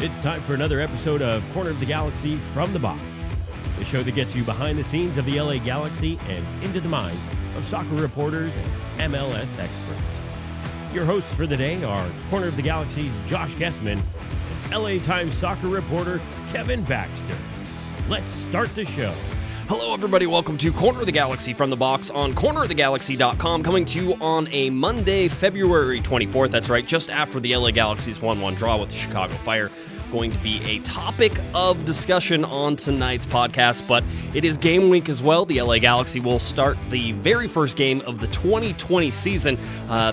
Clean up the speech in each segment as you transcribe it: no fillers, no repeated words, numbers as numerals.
It's time for another episode of Corner of the Galaxy from the Box, the show that gets you behind the scenes of the LA Galaxy and into the minds of soccer reporters and MLS experts. Your hosts for the day are Corner of the Galaxy's Josh Guesman and LA Times soccer reporter Kevin Baxter. Let's start the show. Hello, everybody. Welcome to Corner of the Galaxy from the Box on cornerofthegalaxy.com, coming to you on a Monday, February 24th. That's right, just after the LA Galaxy's 1-1 draw with the Chicago Fire. Going to be a topic of discussion on tonight's podcast, but it is game week as well. The LA Galaxy will start the very first game of the 2020 season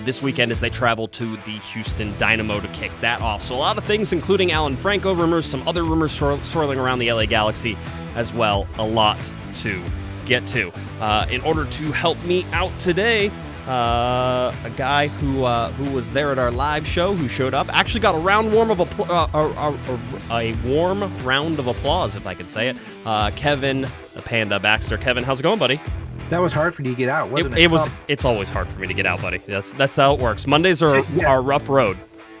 this weekend as they travel to the Houston Dynamo to kick that off. So a lot of things, including Franco rumors, some other rumors swirling around the LA Galaxy as well. A lot to get to. In order to help me out today, a guy who was there at our live show, who showed up, actually got a warm round of applause, if I could say it. Kevin the Panda Baxter. Kevin, how's it going, buddy? That was hard for you to get out, wasn't it? It's always hard for me to get out, buddy. That's how it works. Mondays are a rough road.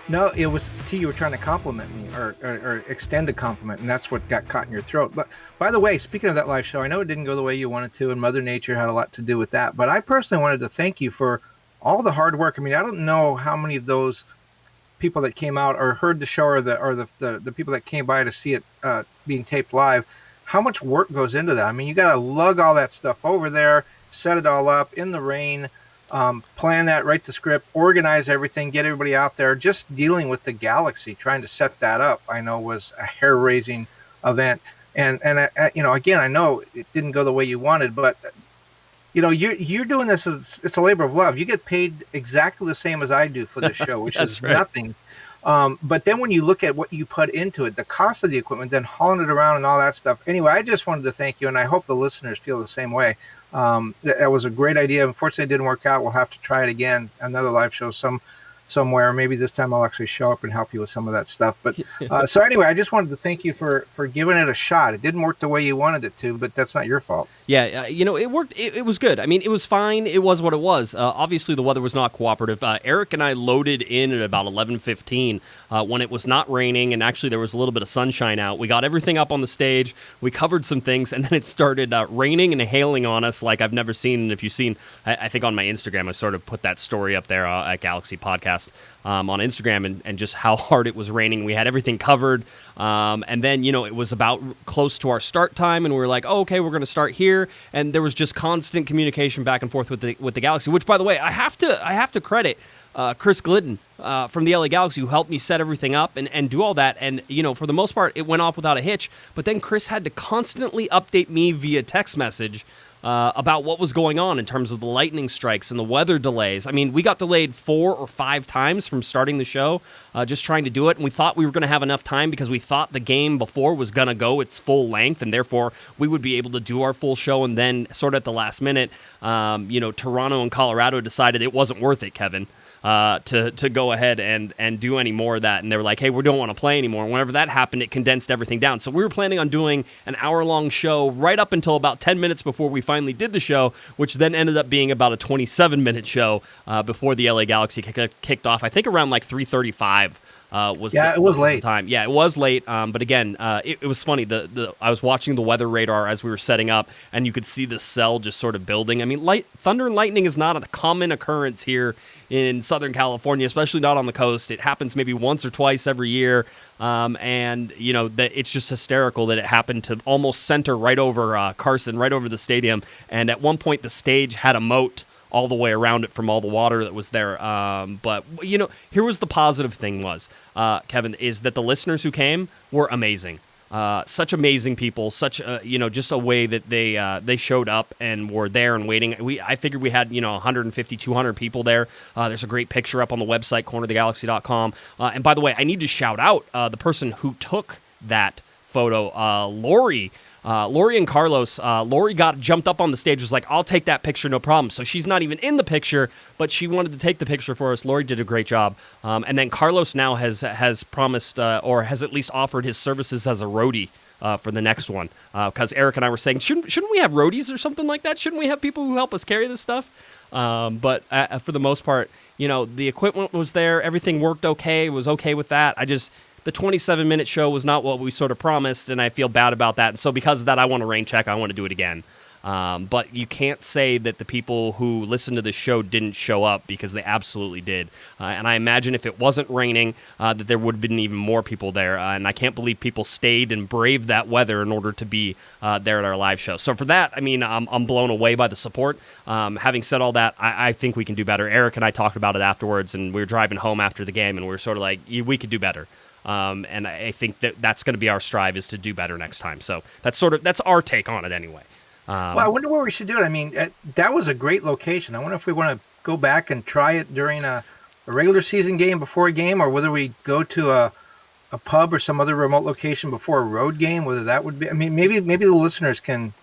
No, it was. See, you were trying to compliment me or extend a compliment, and that's what got caught in your throat. But by the way, speaking of that live show, I know it didn't go the way you wanted to, and Mother Nature had a lot to do with that. But I personally wanted to thank you for all the hard work. I mean, I don't know how many of those people that came out or heard the show or the people that came by to see it being taped live, how much work goes into that. I mean, you got to lug all that stuff over there, set it all up in the rain. Plan that, write the script, organize everything, get everybody out there. Just dealing with the Galaxy, trying to set that up, I know was a hair-raising event. And again, I know it didn't go the way you wanted, but you're doing this it's a labor of love. You get paid exactly the same as I do for this show, which is right. Nothing. But then when you look at what you put into it, the cost of the equipment, then hauling it around and all that stuff. Anyway, I just wanted to thank you, and I hope the listeners feel the same way. That was a great idea. Unfortunately, it didn't work out. We'll have to try it again, another live show somewhere. Maybe this time I'll actually show up and help you with some of that stuff. But so anyway, I just wanted to thank you for giving it a shot. It didn't work the way you wanted it to, but that's not your fault. Yeah, it worked. It was good. I mean, it was fine. It was what it was. Obviously, the weather was not cooperative. Eric and I loaded in at about 11:15 when it was not raining, and actually there was a little bit of sunshine out. We got everything up on the stage. We covered some things, and then it started raining and hailing on us like I've never seen. And if you've seen, I think on my Instagram, I sort of put that story up there at Galaxy Podcast on Instagram, and just how hard it was raining. We had everything covered, and then it was about close to our start time, and we were like, oh, okay, we're going to start here. And there was just constant communication back and forth with the Galaxy, which, by the way, I have to credit Chris Glidden from the LA Galaxy, who helped me set everything up and do all that. And for the most part, it went off without a hitch. But then Chris had to constantly update me via text message about what was going on in terms of the lightning strikes and the weather delays. I mean, we got delayed 4 or 5 times from starting the show, just trying to do it, and we thought we were going to have enough time because we thought the game before was going to go its full length, and therefore we would be able to do our full show. And then sort of at the last minute, Toronto and Colorado decided it wasn't worth it, Kevin, to go ahead and do any more of that. And they were like, hey, we don't want to play anymore. And whenever that happened, it condensed everything down. So we were planning on doing an hour-long show right up until about 10 minutes before we finally did the show, which then ended up being about a 27-minute show before the LA Galaxy kicked off. I think around like 3:35. It was late. Time. Yeah, it was late. But again, it was funny. I was watching the weather radar as we were setting up, and you could see the cell just sort of building. I mean, thunder and lightning is not a common occurrence here in Southern California, especially not on the coast. It happens maybe once or twice every year, and that it's just hysterical that it happened to almost center right over Carson, right over the stadium. And at one point, the stage had a moat all the way around it from all the water that was there. But here was the positive thing was, Kevin, is that the listeners who came were amazing. Such amazing people, such just a way that they showed up and were there and waiting. I figured we had 150, 200 people there. There's a great picture up on the website, cornerofthegalaxy.com. And by the way, I need to shout out the person who took that photo, Lori. Lori and Carlos, Lori jumped up on the stage, was like, I'll take that picture, no problem. So she's not even in the picture, but she wanted to take the picture for us. Lori did a great job. And then Carlos now has promised, or has at least offered his services as a roadie for the next one. Because Eric and I were saying, shouldn't we have roadies or something like that? Shouldn't we have people who help us carry this stuff? But for the most part, the equipment was there. Everything worked okay. It was okay with that. the 27-minute show was not what we sort of promised, and I feel bad about that. And so because of that, I want to rain check. I want to do it again. But you can't say that the people who listened to this show didn't show up, because they absolutely did. And I imagine if it wasn't raining, that there would have been even more people there. And I can't believe people stayed and braved that weather in order to be there at our live show. So for that, I mean, I'm blown away by the support. Having said all that, I think we can do better. Eric and I talked about it afterwards, and we were driving home after the game, and we were sort of like, we could do better. And I think that's going to be our strive, is to do better next time. So that's our take on it anyway. Well, I wonder where we should do it. I mean, that was a great location. I wonder if we want to go back and try it during a regular season game before a game, or whether we go to a pub or some other remote location before a road game. Whether that would be. I mean, maybe the listeners can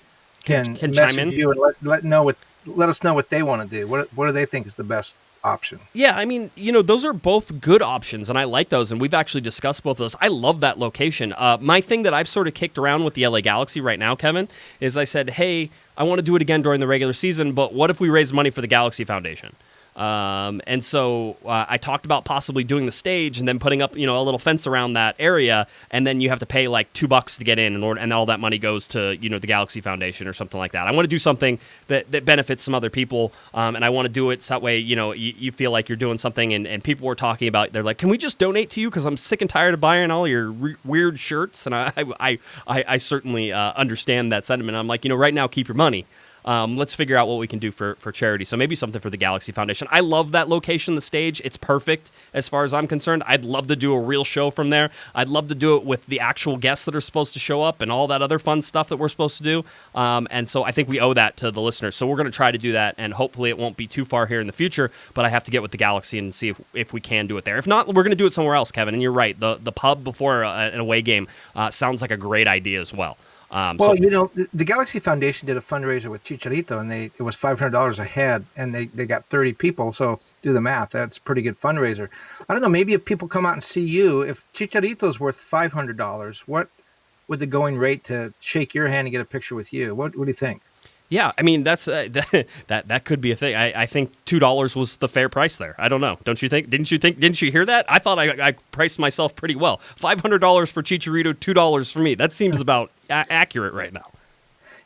chime in you and let us know what they want to do. What do they think is the best option? Yeah, I mean, those are both good options, and I like those, and we've actually discussed both of those. I love that location. My thing that I've sort of kicked around with the LA Galaxy right now, Kevin, is I said, hey, I want to do it again during the regular season, but what if we raise money for the Galaxy Foundation? And so I talked about possibly doing the stage and then putting up, a little fence around that area, and then you have to pay like $2 to get in, and all that money goes to, the Galaxy Foundation or something like that. I want to do something that benefits some other people, and I want to do it so that way, you feel like you're doing something, and people were talking about, they're like, can we just donate to you? Because I'm sick and tired of buying all your weird shirts, and I certainly understand that sentiment. I'm like, right now, keep your money. Let's figure out what we can do for charity. So maybe something for the Galaxy Foundation. I love that location, the stage. It's perfect as far as I'm concerned. I'd love to do a real show from there. I'd love to do it with the actual guests that are supposed to show up and all that other fun stuff that we're supposed to do. And so I think we owe that to the listeners. So we're going to try to do that, and hopefully it won't be too far here in the future, but I have to get with the Galaxy and see if we can do it there. If not, we're going to do it somewhere else, Kevin. And you're right. The pub before an away game sounds like a great idea as well. The Galaxy Foundation did a fundraiser with Chicharito, and it was $500 a head, and they got 30 people. So do the math. That's a pretty good fundraiser. I don't know. Maybe if people come out and see you, if Chicharito's worth $500, what would the going rate to shake your hand and get a picture with you? What do you think? Yeah, I mean that's that could be a thing. I think $2 was the fair price there. I don't know. Don't you think? Didn't you hear that? I thought I priced myself pretty well. $500 for Chicharito, $2 for me. That seems about accurate right now.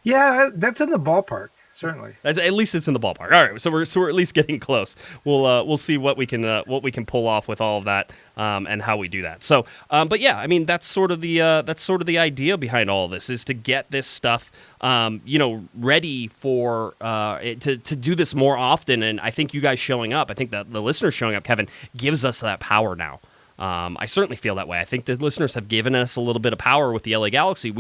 Yeah, that's in the ballpark. Certainly. At least it's in the ballpark. All right, so we're at least getting close. We'll see what we can pull off with all of that, and how we do that. So, but yeah, I mean that's sort of the idea behind all of this, is to get this stuff, ready for to do this more often. And I think you guys showing up, I think that the listeners showing up, Kevin, gives us that power now. I certainly feel that way. I think the listeners have given us a little bit of power with the LA Galaxy.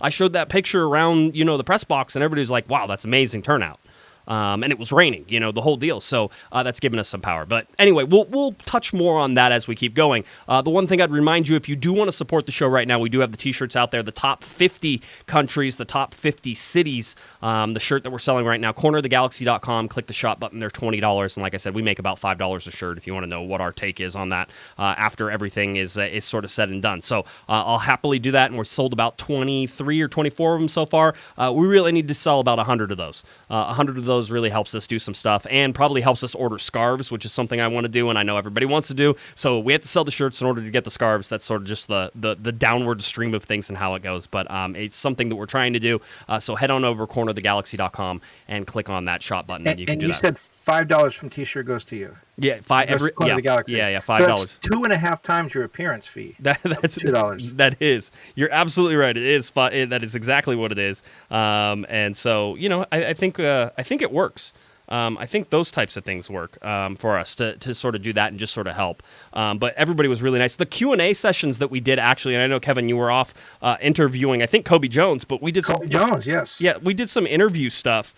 I showed that picture around, the press box, and everybody was like, wow, that's amazing turnout. And it was raining, the whole deal. So that's given us some power. But anyway, we'll touch more on that as we keep going. The one thing I'd remind you, if you do want to support the show right now, we do have the T-shirts out there, the top 50 countries, the top 50 cities. The shirt that we're selling right now, cornerofthegalaxy.com. Click the shop button. They're $20. And like I said, we make about $5 a shirt if you want to know what our take is on that after everything is sort of said and done. So I'll happily do that. And we're sold about 23 or 24 of them so far. We really need to sell about 100 of those. 100 of those really helps us do some stuff, and probably helps us order scarves, which is something I want to do, and I know everybody wants to do. So we have to sell the shirts in order to get the scarves. That's sort of just the downward stream of things and how it goes. But it's something that we're trying to do. So head on over cornerofthegalaxy.com and click on that shop button, and you can do that. And you said $5 from T-shirt goes to you. Yeah, $5 $5. That's 2.5 times your appearance fee. That's $2. That is. You're absolutely right. It is. That is exactly what it is. And so I think it works. I think those types of things work for us to sort of do that and just sort of help. But everybody was really nice. The Q&A sessions that we did, actually, and I know, Kevin, you were off interviewing, I think, Kobe Jones, but we did Kobe Jones, yes. Yeah, we did some interview stuff.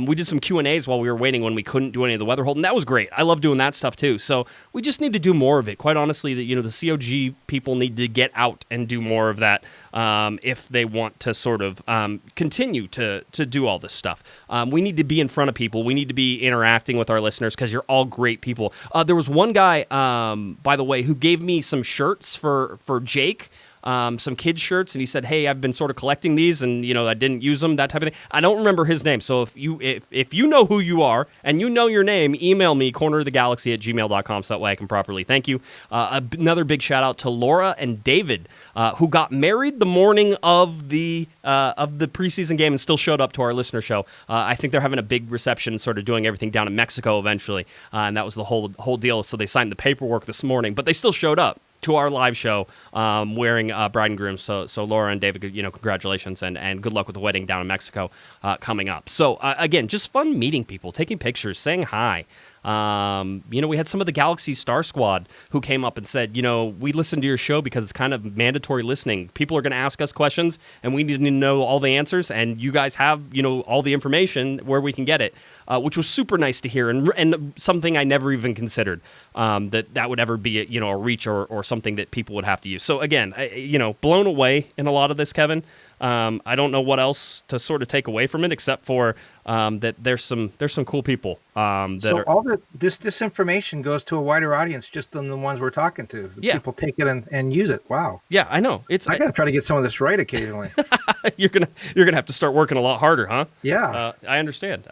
We did some Q&As while we were waiting when we couldn't do any of the weather hold, and that was great. I love doing that stuff too. So we just need to do more of it. Quite honestly, the COG people need to get out and do more of that if they want to sort of continue to do all this stuff. We need to be in front of people. We need to be interacting with our listeners because you're all great people. There was one guy, by the way, who gave me some shirts for Jake. some kids shirts, and he said, "Hey, I've been sort of collecting these, and I didn't use them, that type of thing." I don't remember his name, so if you know who you are and you know your name, email me cornerofthegalaxy@gmail.com so that way I can properly thank you. Another big shout out to Laura and David, who got married the morning of the preseason game and still showed up to our listener show. I think they're having a big reception, sort of doing everything down in Mexico eventually, and that was the whole deal. So they signed the paperwork this morning, but they still showed up to our live show wearing bride and groom. So Laura and David, congratulations and good luck with the wedding down in Mexico coming up. So again, just fun meeting people, taking pictures, saying hi. We had some of the Galaxy Star Squad who came up and said, we listen to your show because it's kind of mandatory listening. People are going to ask us questions and we need to know all the answers, and you guys have, all the information where we can get it, which was super nice to hear and something I never even considered that would ever be a reach or something that people would have to use. So again, blown away in a lot of this, Kevin. I don't know what else to sort of take away from it except for that there's some cool people. This disinformation goes to a wider audience just than the ones we're talking to. People take it and use it. Wow. Yeah, I know. I gotta try to get some of this right occasionally. You're gonna have to start working a lot harder, huh? Yeah. I understand.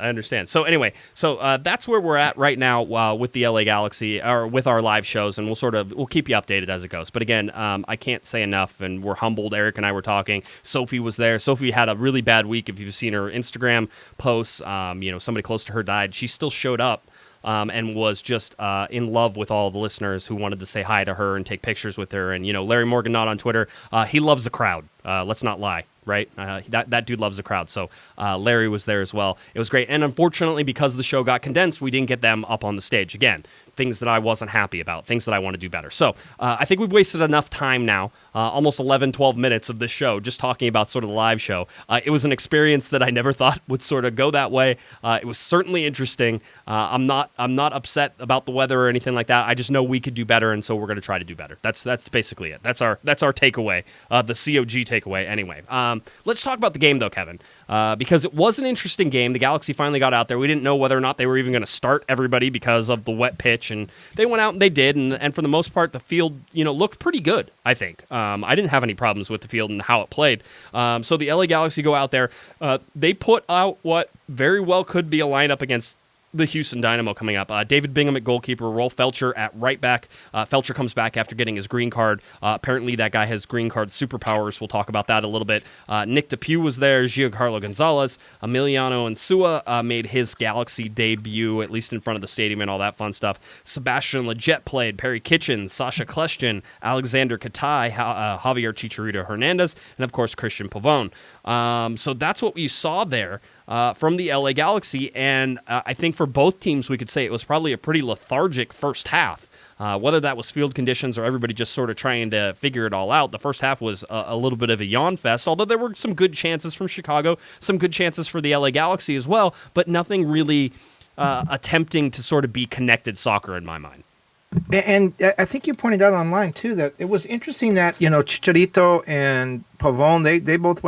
So anyway, that's where we're at right now with the LA Galaxy or with our live shows, and we'll keep you updated as it goes. But again, I can't say enough, and we're humbled. Eric and I were talking. Sophie was there. Sophie had a really bad week. If you've seen her Instagram posts, somebody close to her died. She still showed up and was just in love with all the listeners who wanted to say hi to her and take pictures with her. And, Larry Morgan, not on Twitter, he loves the crowd. Let's not lie, right? That dude loves the crowd. So Larry was there as well. It was great. And unfortunately, because the show got condensed, we didn't get them up on the stage. Again, things that I wasn't happy about, things that I want to do better. So I think we've wasted enough time now, almost 11, 12 minutes of this show, just talking about sort of the live show. It was an experience that I never thought would sort of go that way. It was certainly interesting. I'm not upset about the weather or anything like that. I just know we could do better, and so we're going to try to do better. That's basically it. That's our takeaway, the COG takeaway anyway. Let's talk about the game, though, Kevin, because it was an interesting game. The Galaxy finally got out there. We didn't know whether or not they were even going to start everybody because of the wet pitch, and they went out and they did, and for the most part, the field, looked pretty good, I think. I didn't have any problems with the field and how it played. So the LA Galaxy go out there. They put out what very well could be a lineup against the Houston Dynamo coming up. David Bingham at goalkeeper, Rolf Feltscher at right back. Feltscher comes back after getting his green card. Apparently that guy has green card superpowers. We'll talk about that a little bit. Nick DePuy was there. Giancarlo Gonzales. Emiliano Insua made his Galaxy debut, at least in front of the stadium and all that fun stuff. Sebastian Lletget played. Perry Kitchens, Sacha Kljestan, Alexander Katai, Javier Chicharito Hernandez, and of course Christian Pavone. So that's what we saw there from the LA Galaxy, and I think for both teams we could say it was probably a pretty lethargic first half. Whether that was field conditions or everybody just sort of trying to figure it all out, the first half was a little bit of a yawn fest, although there were some good chances from Chicago, some good chances for the LA Galaxy as well, but nothing really attempting to sort of be connected soccer in my mind. And I think you pointed out online, too, that it was interesting that, Chicharito and Pavone, they both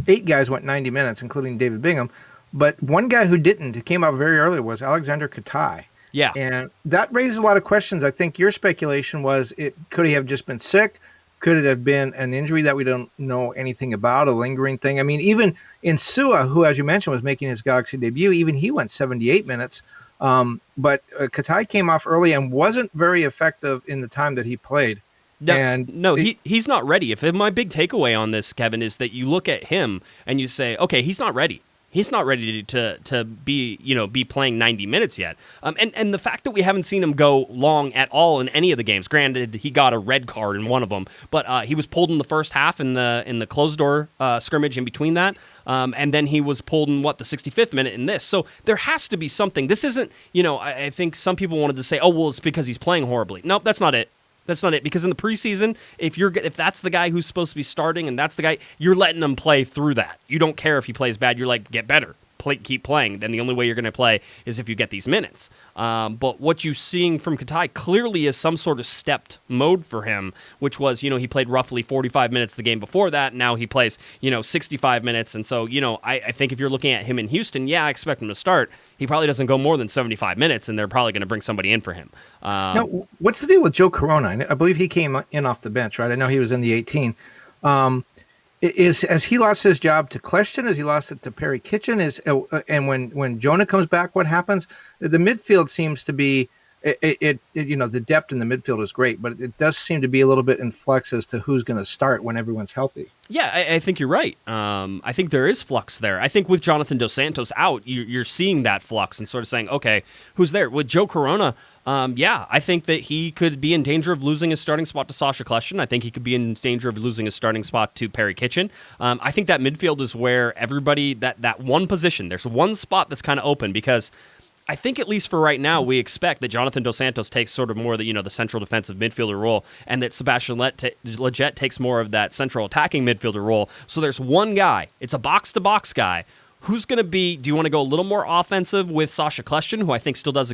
8 guys went 90 minutes, including David Bingham. But one guy who didn't, who came out very early, was Alexander Katai. Yeah. And that raised a lot of questions. I think your speculation was, could he have just been sick? Could it have been an injury that we don't know anything about, a lingering thing? I mean, even Insua, who, as you mentioned, was making his Galaxy debut, even he went 78 minutes. But Katai came off early and wasn't very effective in the time that he played. He's not ready. My big takeaway on this, Kevin, is that you look at him and you say, okay, he's not ready. He's not ready to be playing 90 minutes yet. And the fact that we haven't seen him go long at all in any of the games. Granted, he got a red card in one of them, but he was pulled in the first half in the closed door scrimmage in between that. And then he was pulled in the 65th minute in this. So there has to be something. This isn't, I think some people wanted to say, oh, well, it's because he's playing horribly. Nope, that's not it. That's not it, because in the preseason, if that's the guy who's supposed to be starting and that's the guy, you're letting him play through that. You don't care if he plays bad. You're like, get better. Keep playing. Then the only way you're going to play is if you get these minutes. But what you're seeing from Katai clearly is some sort of stepped mode for him, which was, he played roughly 45 minutes the game before that. Now he plays, 65 minutes. And so, I think if you're looking at him in Houston, I expect him to start. He probably doesn't go more than 75 minutes, and they're probably going to bring somebody in for him. Now, what's the deal with Joe Corona? I believe he came in off the bench, right? I know he was in the 18. Has he lost his job to Kljestan? Has he lost it to Perry Kitchen? And when Jonah comes back, what happens? The midfield seems to be the depth in the midfield is great, but it does seem to be a little bit in flux as to who's going to start when everyone's healthy. Yeah, I think you're right. I think there is flux there. I think with Jonathan Dos Santos out, you're seeing that flux and sort of saying, okay, who's there? With Joe Corona, I think that he could be in danger of losing his starting spot to Sacha Kljestan. I think he could be in danger of losing his starting spot to Perry Kitchen. I think that midfield is where everybody, that one position, there's one spot that's kind of open because I think at least for right now, we expect that Jonathan Dos Santos takes sort of more the central defensive midfielder role, and that Sebastian Lletget takes more of that central attacking midfielder role. So there's one guy. It's a box-to-box guy. Who's going to be? Do you want to go a little more offensive with Sacha Kljestan, who I think still does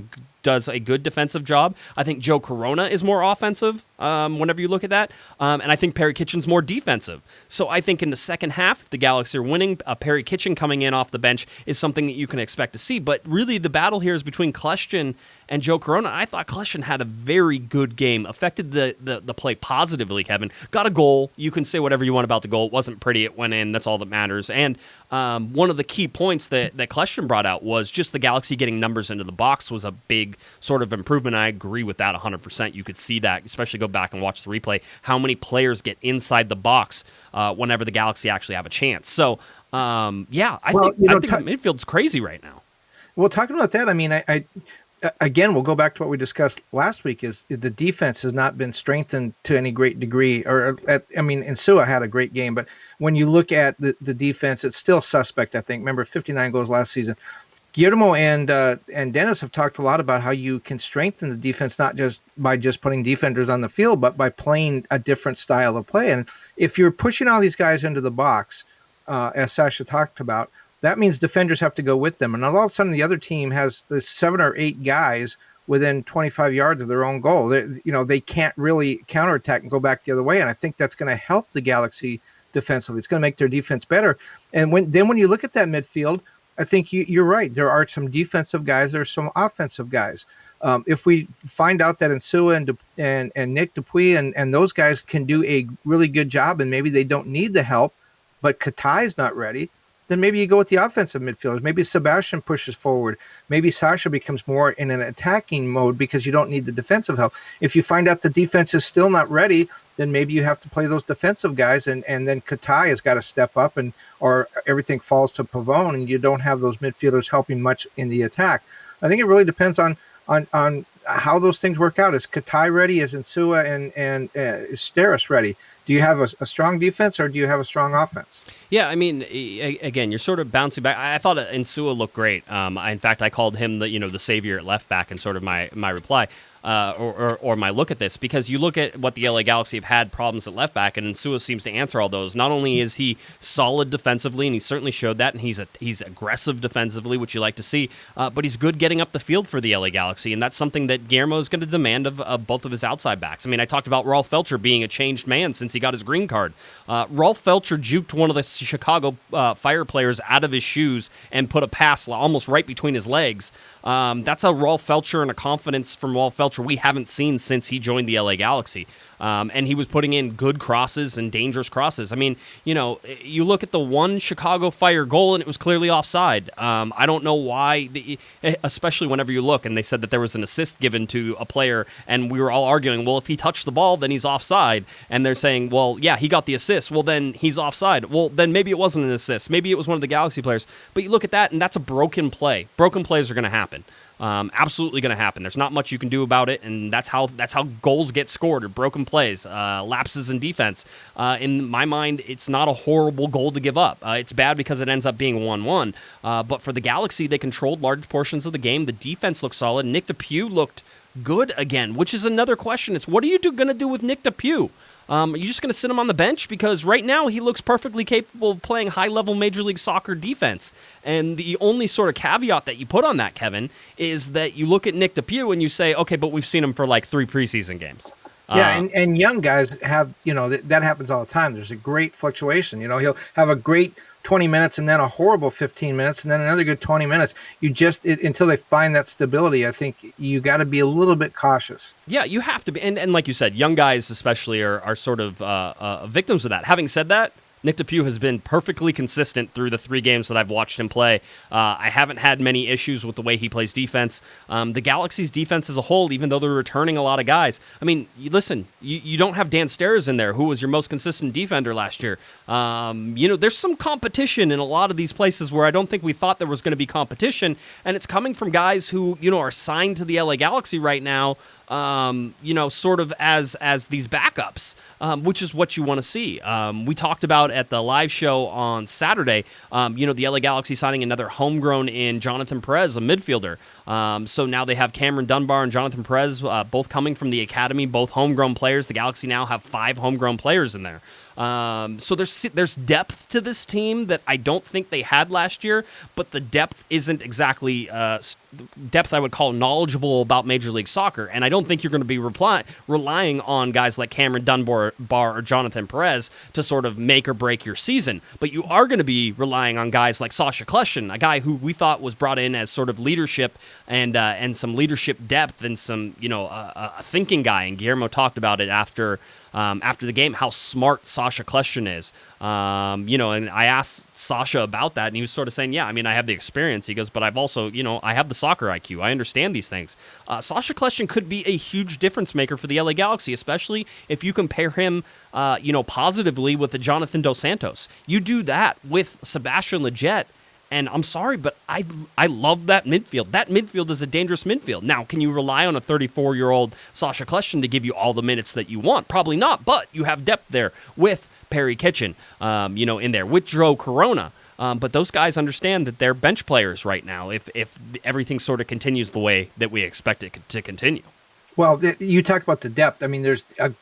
a good defensive job? I think Joe Corona is more offensive whenever you look at that. And I think Perry Kitchen's more defensive. So I think in the second half, the Galaxy are winning. Perry Kitchen coming in off the bench is something that you can expect to see. But really, the battle here is between Kljestan and Joe Corona. I thought Kljestan had a very good game, affected the play positively, Kevin. Got a goal. You can say whatever you want about the goal. It wasn't pretty. It went in. That's all that matters. And one of the key points that Kljestan brought out was just the Galaxy getting numbers into the box was a big sort of improvement. I agree with that 100%. You could see that, especially go back and watch the replay, how many players get inside the box whenever the Galaxy actually have a chance. So, I think midfield's crazy right now. Well, talking about that, I mean, I again, we'll go back to what we discussed last week, is the defense has not been strengthened to any great degree. Insua had a great game, but when you look at the defense, it's still suspect, I think. Remember, 59 goals last season. Guillermo and Dennis have talked a lot about how you can strengthen the defense, not just by just putting defenders on the field, but by playing a different style of play. And if you're pushing all these guys into the box, as Sacha talked about, that means defenders have to go with them. And all of a sudden, the other team has 7 or 8 guys within 25 yards of their own goal. They can't really counterattack and go back the other way. And I think that's going to help the Galaxy defensively. It's going to make their defense better. And when you look at that midfield, I think you're right. There are some defensive guys. There are some offensive guys. If we find out that Insua and Nick Dupuis and those guys can do a really good job, and maybe they don't need the help, but Katai's not ready, then maybe you go with the offensive midfielders. Maybe Sebastian pushes forward. Maybe Sacha becomes more in an attacking mode because you don't need the defensive help. If you find out the defense is still not ready, then maybe you have to play those defensive guys, and then Katai has got to step up, or everything falls to Pavone, and you don't have those midfielders helping much in the attack. I think it really depends on how those things work out. Is Katai ready? Is Insua and is Steris ready? Do you have a strong defense, or do you have a strong offense? Yeah, I mean, again, you're sort of bouncing back. I thought Insua looked great. In fact, I called him the savior at left back in sort of my reply. Or my look at this, because you look at what the LA Galaxy have had problems at left back, and Insua seems to answer all those. Not only is he solid defensively, and he certainly showed that, and he's aggressive defensively, which you like to see, but he's good getting up the field for the LA Galaxy, and that's something that Guillermo is going to demand of both of his outside backs. I mean, I talked about Rolf Feltscher being a changed man since he got his green card. Rolf Feltscher juked one of the Chicago Fire players out of his shoes and put a pass almost right between his legs. That's a Rolf Feltscher and a confidence from Rolf Feltscher we haven't seen since he joined the LA Galaxy. And he was putting in good crosses and dangerous crosses. I mean, you look at the one Chicago Fire goal, and it was clearly offside. I don't know why, especially whenever you look, and they said that there was an assist given to a player, and we were all arguing, well, if he touched the ball, then he's offside. And they're saying, well, yeah, he got the assist. Well, then he's offside. Well, then maybe it wasn't an assist. Maybe it was one of the Galaxy players. But you look at that, and that's a broken play. Broken plays are going to happen. Absolutely going to happen. There's not much you can do about it, and that's how goals get scored, or broken plays, lapses in defense. In my mind, it's not a horrible goal to give up. It's bad because it ends up being 1-1. But for the Galaxy, they controlled large portions of the game. The defense looked solid. Nick Dupuis looked good again, which is another question. It's what are you going to do with Nick Dupuis? Are you just going to sit him on the bench? Because right now he looks perfectly capable of playing high-level Major League Soccer defense. And the only sort of caveat that you put on that, Kevin, is that you look at Nick Dupuis and you say, okay, but we've seen him for like 3 preseason games. Yeah, and young guys have, that happens all the time. There's a great fluctuation. He'll have a great 20 minutes and then a horrible 15 minutes and then another good 20 minutes. Until they find that stability, I think you got to be a little bit cautious. Yeah, you have to be. And like you said, young guys especially are sort of victims of that. Having said that, Nick DePuy has been perfectly consistent through the 3 games that I've watched him play. I haven't had many issues with the way he plays defense. The Galaxy's defense as a whole, even though they're returning a lot of guys. I mean, listen, you don't have Dan Steres in there, who was your most consistent defender last year. There's some competition in a lot of these places where I don't think we thought there was going to be competition, and it's coming from guys who, are signed to the LA Galaxy right now, sort of as these backups, which is what you want to see. We talked about at the live show on Saturday, the LA Galaxy signing another homegrown in Jonathan Perez, a midfielder. So now they have Cameron Dunbar and Jonathan Perez, both coming from the academy, both homegrown players. The Galaxy now have 5 homegrown players in there. So there's depth to this team that I don't think they had last year, but the depth isn't exactly depth I would call knowledgeable about Major League Soccer, and I don't think you're going to be relying on guys like Cameron Dunbar or Jonathan Perez to sort of make or break your season, but you are going to be relying on guys like Sacha Kljestan, a guy who we thought was brought in as sort of leadership and some leadership depth and some, a thinking guy, and Guillermo talked about it after the game, how smart Sacha Kljestan is. And I asked Sacha about that, and he was sort of saying, yeah, I mean, I have the experience. He goes, but I've also, I have the soccer IQ. I understand these things. Sacha Kljestan could be a huge difference maker for the LA Galaxy, especially if you compare him, positively with the Jonathan Dos Santos. You do that with Sebastian Lletget, and I'm sorry, but I love that midfield. That midfield is a dangerous midfield. Now, can you rely on a 34-year-old Sacha Kljestan to give you all the minutes that you want? Probably not, but you have depth there with Perry Kitchen, in there, with Joe Corona. But those guys understand that they're bench players right now if everything sort of continues the way that we expect it to continue. Well, you talked about the depth. I mean, there's a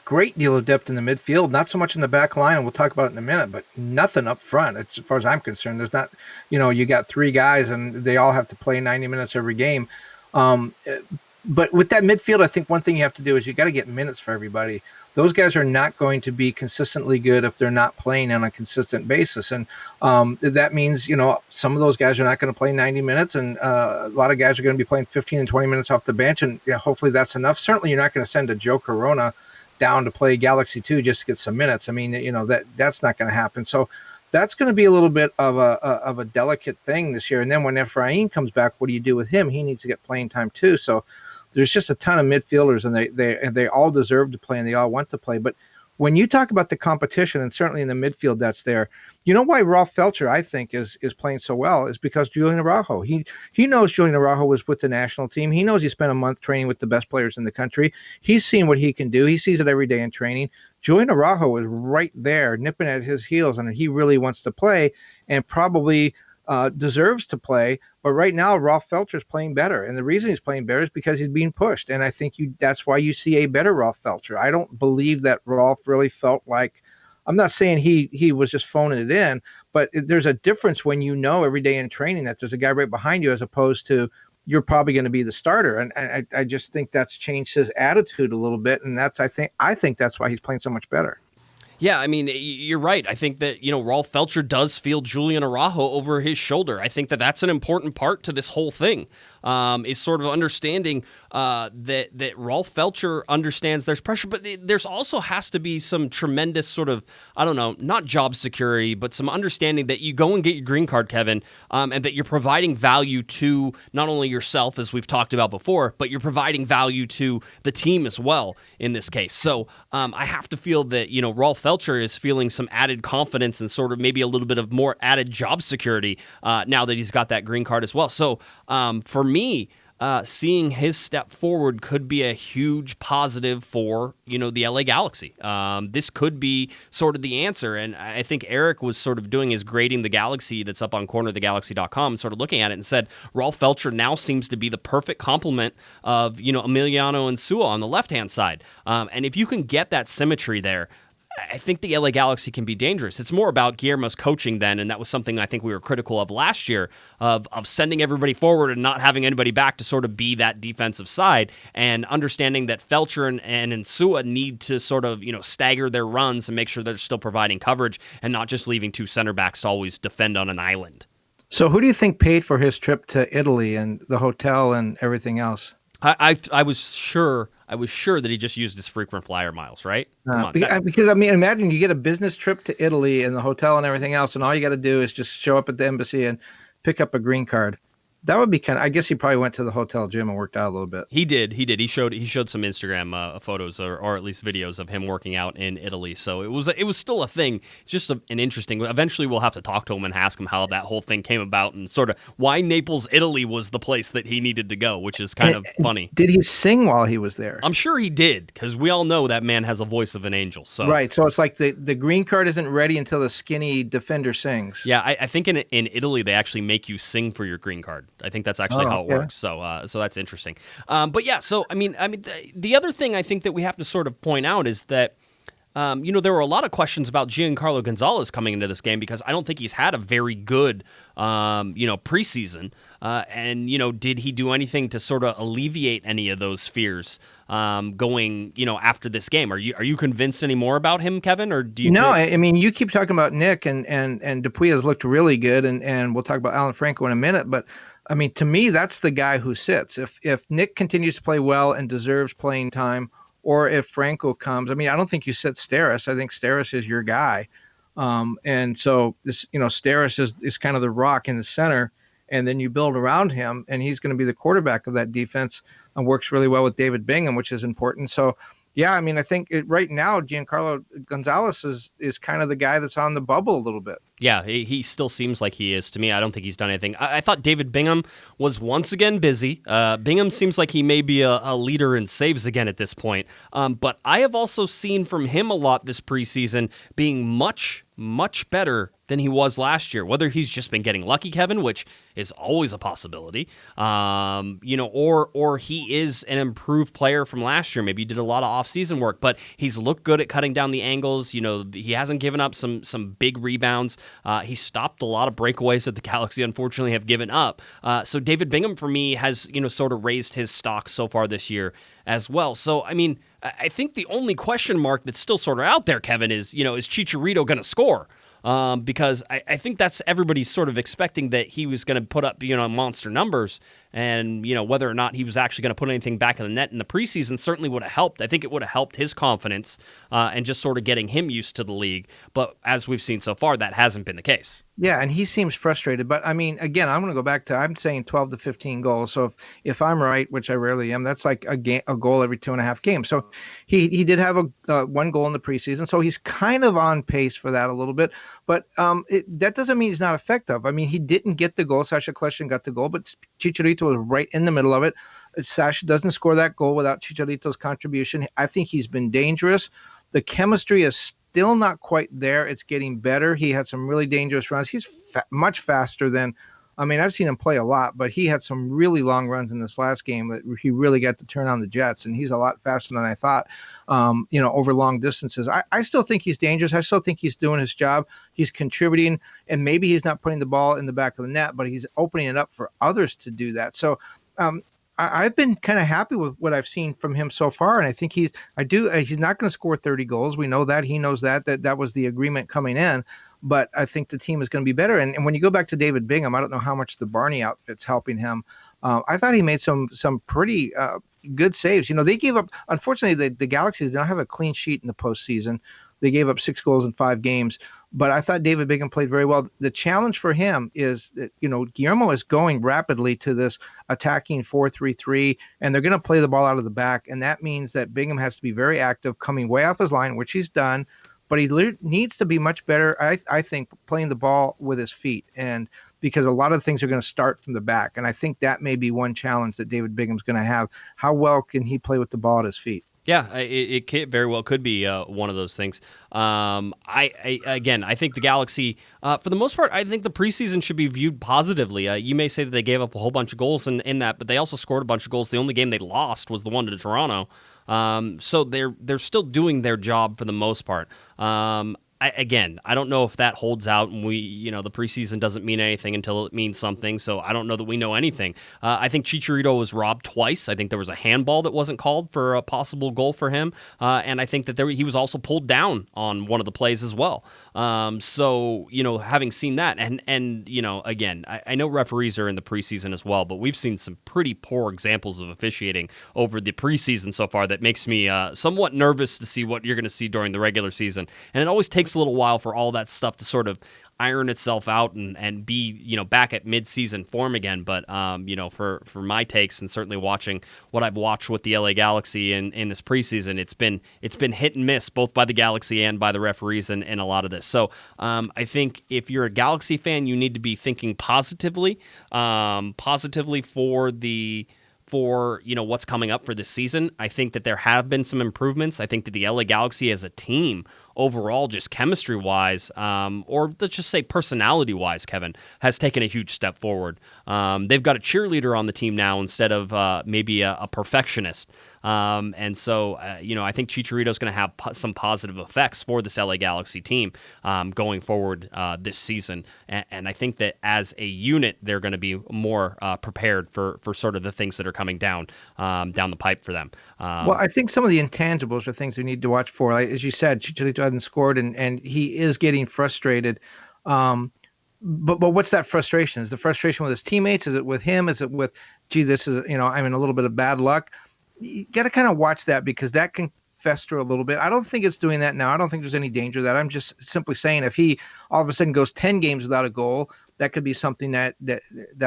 great deal of depth in the midfield, not so much in the back line, and we'll talk about it in a minute, but nothing up front. As far as I'm concerned, there's not, you got 3 guys and they all have to play 90 minutes every game. But with that midfield, I think one thing you have to do is you got to get minutes for everybody. Those guys are not going to be consistently good if they're not playing on a consistent basis. And that means, some of those guys are not going to play 90 minutes, and a lot of guys are going to be playing 15 and 20 minutes off the bench, and hopefully that's enough. Certainly you're not going to send a Joe Corona down to play Galaxy 2 just to get some minutes. I mean, that's not going to happen. So that's going to be a little bit of a delicate thing this year. And then when Efrain comes back, what do you do with him? He needs to get playing time too. So there's just a ton of midfielders, and they all deserve to play, and they all want to play. But when you talk about the competition, and certainly in the midfield that's there, why Rolf Feltscher, I think, is playing so well is because Julian Araujo. He knows Julian Araujo was with the national team. He knows he spent a month training with the best players in the country. He's seen what he can do. He sees it every day in training. Julian Araujo is right there, nipping at his heels, and he really wants to play, and probably deserves to play. But right now, Rolf Feltscher is playing better. And the reason he's playing better is because he's being pushed. And I think that's why you see a better Rolf Feltscher. I don't believe that Rolf really felt like, I'm not saying he was just phoning it in, but there's a difference when every day in training that there's a guy right behind you as opposed to you're probably going to be the starter. And I just think that's changed his attitude a little bit. And I think that's why he's playing so much better. Yeah, I mean, you're right. I think that, Rolf Feltscher does feel Julian Araujo over his shoulder. I think that that's an important part to this whole thing, is sort of understanding that Rolf Feltscher understands there's pressure, but there's also has to be some tremendous sort of, I don't know, not job security, but some understanding that you go and get your green card, Kevin, and that you're providing value to not only yourself, as we've talked about before, but you're providing value to the team as well in this case. So I have to feel that, Rolf Feltscher is feeling some added confidence and sort of maybe a little bit of more added job security now that he's got that green card as well. So for me, seeing his step forward could be a huge positive for, the LA Galaxy. This could be sort of the answer. And I think Eric was sort of doing his grading the Galaxy that's up on cornerthegalaxy.com, sort of looking at it and said, Rolf Feltscher now seems to be the perfect complement of, Emiliano Insua on the left-hand side. And if you can get that symmetry there, I think the LA Galaxy can be dangerous. It's more about Guillermo's coaching then, and that was something I think we were critical of last year, of sending everybody forward and not having anybody back to sort of be that defensive side, and understanding that Feltscher and Insua need to sort of, stagger their runs and make sure they're still providing coverage and not just leaving two center backs to always defend on an island. So who do you think paid for his trip to Italy and the hotel and everything else? I was sure that he just used his frequent flyer miles, right? Come on. Because imagine you get a business trip to Italy and the hotel and everything else, and all you got to do is just show up at the embassy and pick up a green card. That would be I guess he probably went to the hotel gym and worked out a little bit. He did. He showed some Instagram photos or at least videos of him working out in Italy. So it was still a thing. Just an interesting. Eventually, we'll have to talk to him and ask him how that whole thing came about and sort of why Naples, Italy was the place that he needed to go, which is kind of funny. Did he sing while he was there? I'm sure he did, because we all know that man has a voice of an angel. So right. So it's like the green card isn't ready until the skinny defender sings. Yeah, I think in Italy they actually make you sing for your green card. I think that's actually how it works. So that's interesting. But yeah, so I mean, the other thing I think that we have to sort of point out is that there were a lot of questions about Giancarlo Gonzales coming into this game, because I don't think he's had a very good preseason. And did he do anything to sort of alleviate any of those fears going after this game? Are you convinced any more about him, Kevin, or do you? No, I mean, you keep talking about Nick and Dupuy has looked really good, and we'll talk about Alan Franco in a minute, but I mean, to me, that's the guy who sits. If Nick continues to play well and deserves playing time, or if Franco comes, I mean, I don't think you sit Steris. I think Steris is your guy. And so this, Steris is kind of the rock in the center, and then you build around him, and he's going to be the quarterback of that defense and works really well with David Bingham, which is important. So, yeah, I mean, I think right now Giancarlo Gonzales is kind of the guy that's on the bubble a little bit. Yeah, he still seems like he is to me. I don't think he's done anything. I thought David Bingham was once again busy. Bingham seems like he may be a leader in saves again at this point. But I have also seen from him a lot this preseason being much better than he was last year. Whether he's just been getting lucky, Kevin, which is always a possibility, or he is an improved player from last year. Maybe he did a lot of off-season work, but he's looked good at cutting down the angles. He hasn't given up some big rebounds. He stopped a lot of breakaways that the Galaxy unfortunately have given up. So David Bingham, for me, has sort of raised his stock so far this year as well. So, I mean, I think the only question mark that's still sort of out there, Kevin, is Chicharito going to score? Because I think that's everybody's sort of expecting that he was going to put up, monster numbers. And, whether or not he was actually going to put anything back in the net in the preseason certainly would have helped. I think it would have helped his confidence and just sort of getting him used to the league. But as we've seen so far, that hasn't been the case. Yeah, and he seems frustrated. But, I mean, again, I'm going to go back to, I'm saying 12 to 15 goals. So if I'm right, which I rarely am, that's like a goal every 2.5 games. So he did have one goal in the preseason. So he's kind of on pace for that a little bit. But that doesn't mean he's not effective. I mean, he didn't get the goal. Sacha Kljestan got the goal, but Chicharito was right in the middle of it. Sacha doesn't score that goal without Chicharito's contribution. I think he's been dangerous. The chemistry is still not quite there. It's getting better. He had some really dangerous runs. He's much faster than, I've seen him play a lot, but he had some really long runs in this last game that he really got to turn on the jets, and he's a lot faster than I thought, over long distances. I still think he's dangerous. I still think he's doing his job. He's contributing, and maybe he's not putting the ball in the back of the net, but he's opening it up for others to do that. So I've been kind of happy with what I've seen from him so far, and I think he's not going to score 30 goals. We know that. He knows that was the agreement coming in. But I think the team is going to be better. And when you go back to David Bingham, I don't know how much the Barney outfit's helping him. I thought he made some pretty good saves. They gave up. Unfortunately, the Galaxy did not have a clean sheet in the postseason. They gave up 6 goals in 5 games. But I thought David Bingham played very well. The challenge for him is that, Guillermo is going rapidly to this attacking 4-3-3, and they're going to play the ball out of the back. And that means that Bingham has to be very active, coming way off his line, which he's done. But he needs to be much better, I think, playing the ball with his feet, and because a lot of things are going to start from the back. And I think that may be one challenge that David Bingham's going to have. How well can he play with the ball at his feet? Yeah, very well could be one of those things. I think the Galaxy, for the most part, I think the preseason should be viewed positively. You may say that they gave up a whole bunch of goals in that, but they also scored a bunch of goals. The only game they lost was the one to Toronto. So they're still doing their job for the most part. I don't know if that holds out, and the preseason doesn't mean anything until it means something, so I don't know that we know anything. I think Chicharito was robbed twice. I think there was a handball that wasn't called for a possible goal for him, and I think that he was also pulled down on one of the plays as well. So, having seen that, and again, I know referees are in the preseason as well, but we've seen some pretty poor examples of officiating over the preseason so far that makes me somewhat nervous to see what you're going to see during the regular season, and it always takes a little while for all that stuff to sort of iron itself out and be back at mid-season form again. But for my takes, and certainly watching what I've watched with the LA Galaxy in this preseason, it's been hit and miss both by the Galaxy and by the referees in a lot of this. So I think if you're a Galaxy fan, you need to be thinking positively for what's coming up for this season. I think that there have been some improvements. I think that the LA Galaxy as a team overall, just chemistry-wise, or let's just say personality-wise, Kevin, has taken a huge step forward. They've got a cheerleader on the team now instead of maybe a perfectionist. And so, I think Chicharito is going to have some positive effects for this LA Galaxy team going forward this season. And I think that as a unit, they're going to be more prepared for sort of the things that are coming down the pipe for them. Well, I think some of the intangibles are things we need to watch for. Like, as you said, Chicharito hasn't scored, and he is getting frustrated. But what's that frustration? Is the frustration with his teammates? Is it with him? Is it with, this is, I'm in a little bit of bad luck? You got to kind of watch that, because that can fester a little bit. I don't think it's doing that now. I don't think there's any danger of that. I'm just simply saying, if he all of a sudden goes 10 games without a goal, that could be something to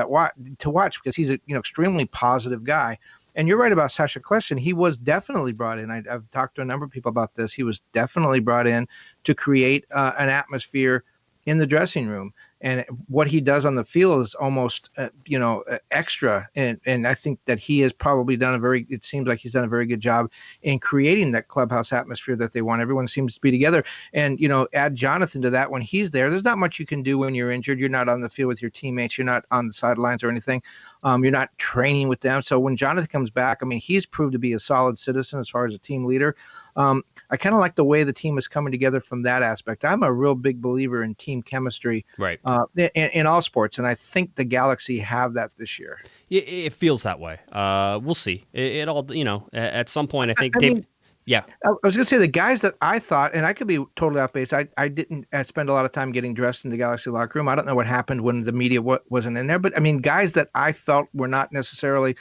watch, because he's an extremely positive guy. And you're right about Sacha Kljestan. He was definitely brought in. I've talked to a number of people about this. He was definitely brought in to create an atmosphere in the dressing room. And what he does on the field is almost, extra. And I think that he has probably it seems like he's done a very good job in creating that clubhouse atmosphere that they want. Everyone seems to be together. And, add Jonathan to that when he's there. There's not much you can do when you're injured. You're not on the field with your teammates. You're not on the sidelines or anything. You're not training with them. So when Jonathan comes back, he's proved to be a solid citizen as far as a team leader. I kind of like the way the team is coming together from that aspect. I'm a real big believer in team chemistry, right? In all sports, and I think the Galaxy have that this year. It feels that way. We'll see. It all, at some point, I think. Yeah, I was going to say the guys that I thought, and I could be totally off base. I didn't spend a lot of time getting dressed in the Galaxy locker room. I don't know what happened when the media wasn't in there, but guys that I felt were not necessarily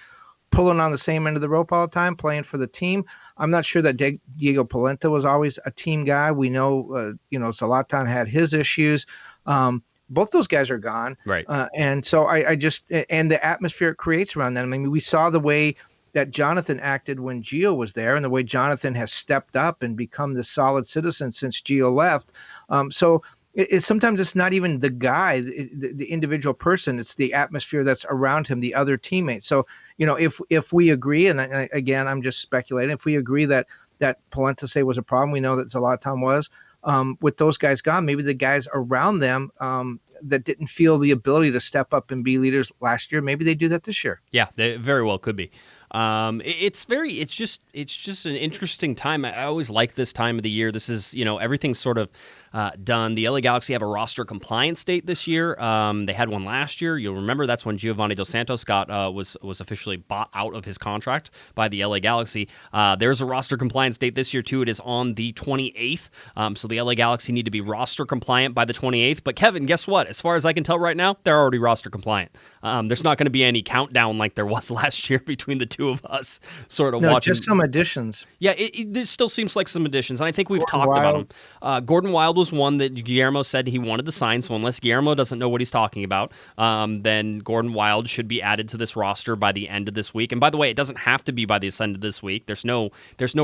pulling on the same end of the rope all the time, playing for the team. I'm not sure that Diego Polenta was always a team guy. We know, Zlatan had his issues. Both those guys are gone. Right. And so I just, and the atmosphere it creates around them. We saw the way that Jonathan acted when Gio was there, and the way Jonathan has stepped up and become the solid citizen since Gio left. So sometimes it's not even the guy, the individual person, it's the atmosphere that's around him, the other teammates. So, if we agree, and again, I'm just speculating, if we agree that Polenta was a problem, we know that Zlatan was, with those guys gone, maybe the guys around them that didn't feel the ability to step up and be leaders last year, maybe they do that this year. Yeah, they very well could be. It's just an interesting time. I always like this time of the year. This is, everything's sort of done. The LA Galaxy have a roster compliance date this year. They had one last year. You'll remember that's when Giovanni Dos Santos was officially bought out of his contract by the LA Galaxy. There's a roster compliance date this year too. It is on the 28th. So the LA Galaxy need to be roster compliant by the 28th. But Kevin, guess what? As far as I can tell right now, they're already roster compliant. There's not going to be any countdown like there was last year between the two of us sort of watching. Just some additions. Yeah, there still seems like some additions, and I think we've talked about them. Gordon Wilde was was one that Guillermo said he wanted to sign, so unless Guillermo doesn't know what he's talking about, then Gordon Wild should be added to this roster by the end of this week. And by the way, it doesn't have to be by the end of this week. There's no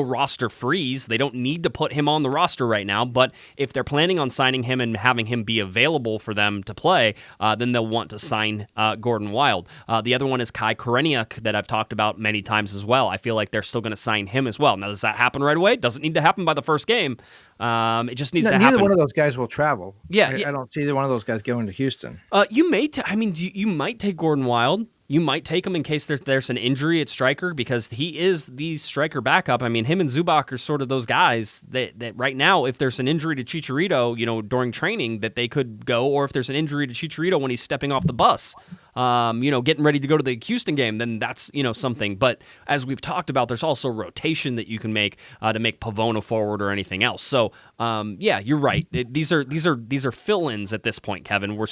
roster freeze. They don't need to put him on the roster right now, but if they're planning on signing him and having him be available for them to play, then they'll want to sign Gordon Wild. The other one is Kai Koreniuk that I've talked about many times as well. I feel like they're still going to sign him as well. Now, does that happen right away? Doesn't need to happen by the first game. It just needs to happen. Neither one of those guys will travel. Yeah, I don't see either one of those guys going to Houston. You might take Gordon Wild. You might take him in case there's an injury at striker, because he is the striker backup. I mean, him and Zubac are sort of those guys that right now, if there's an injury to Chicharito, during training, that they could go, or if there's an injury to Chicharito when he's stepping off the bus, getting ready to go to the Houston game, then that's, something. But as we've talked about, there's also rotation that you can make to make Pavona forward or anything else. So, you're right. These are fill-ins at this point, Kevin. We're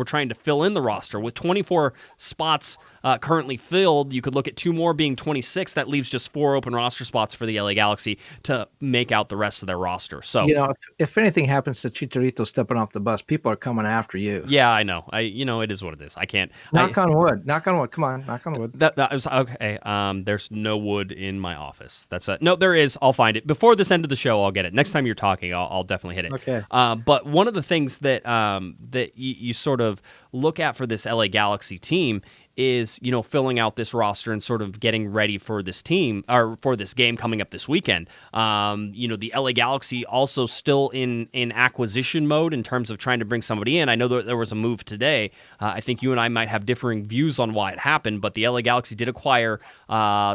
trying to fill in the roster with 24 spots currently filled. You could look at 2 more being 26. That leaves just 4 open roster spots for the LA Galaxy to make out the rest of their roster. So, if anything happens to Chicharito stepping off the bus, people are coming after you. Yeah, I know. It is what it is. I can't. Knock on wood. Knock on wood. Come on. Knock on wood. That was okay. There's no wood in my office. That's it. No, there is. I'll find it before this end of the show. I'll get it. Next time you're talking, I'll definitely hit it. Okay. But one of the things that you sort of look at for this LA Galaxy team is, filling out this roster and sort of getting ready for this team, or for this game coming up this weekend. The LA Galaxy also still in acquisition mode in terms of trying to bring somebody in. I know that there was a move today. I think you and I might have differing views on why it happened, but the LA Galaxy did acquire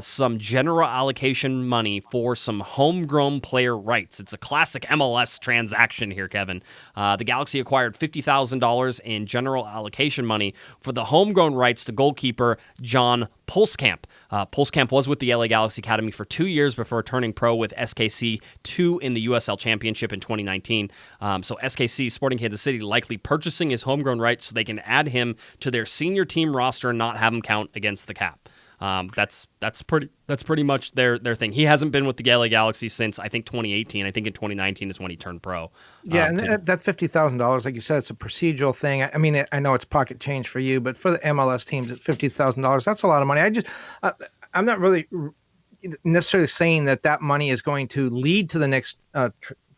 some general allocation money for some homegrown player rights. It's a classic MLS transaction here, Kevin. The Galaxy acquired $50,000 in general allocation money for the homegrown rights to goalkeeper John Pulskamp. Pulskamp was with the LA Galaxy Academy for 2 years before turning pro with SKC 2 in the USL Championship in 2019. So SKC, Sporting Kansas City, likely purchasing his homegrown rights so they can add him to their senior team roster and not have him count against the cap. That's pretty much their thing. He hasn't been with the LA Galaxy since, I think, 2018. I think in 2019 is when he turned pro. Yeah, and that's $50,000. Like you said, it's a procedural thing. I mean, I know it's pocket change for you, but for the MLS teams, it's $50,000. That's a lot of money. I'm not really necessarily saying that money is going to lead to the next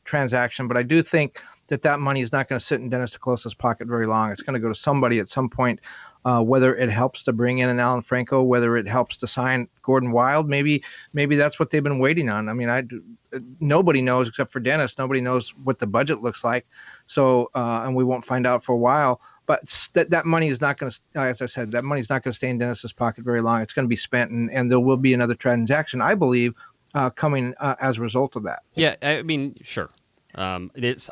transaction, but I do think that money is not going to sit in Dennis DeClose's pocket very long. It's going to go to somebody at some point. Whether it helps to bring in an Alan Franco, whether it helps to sign Gordon Wild, maybe that's what they've been waiting on. I mean, nobody knows except for Dennis. Nobody knows what the budget looks like. So, and we won't find out for a while. But that money is not going to, as I said, that money is not going to stay in Dennis's pocket very long. It's going to be spent, and there will be another transaction, I believe, coming as a result of that. Yeah, I mean, sure. If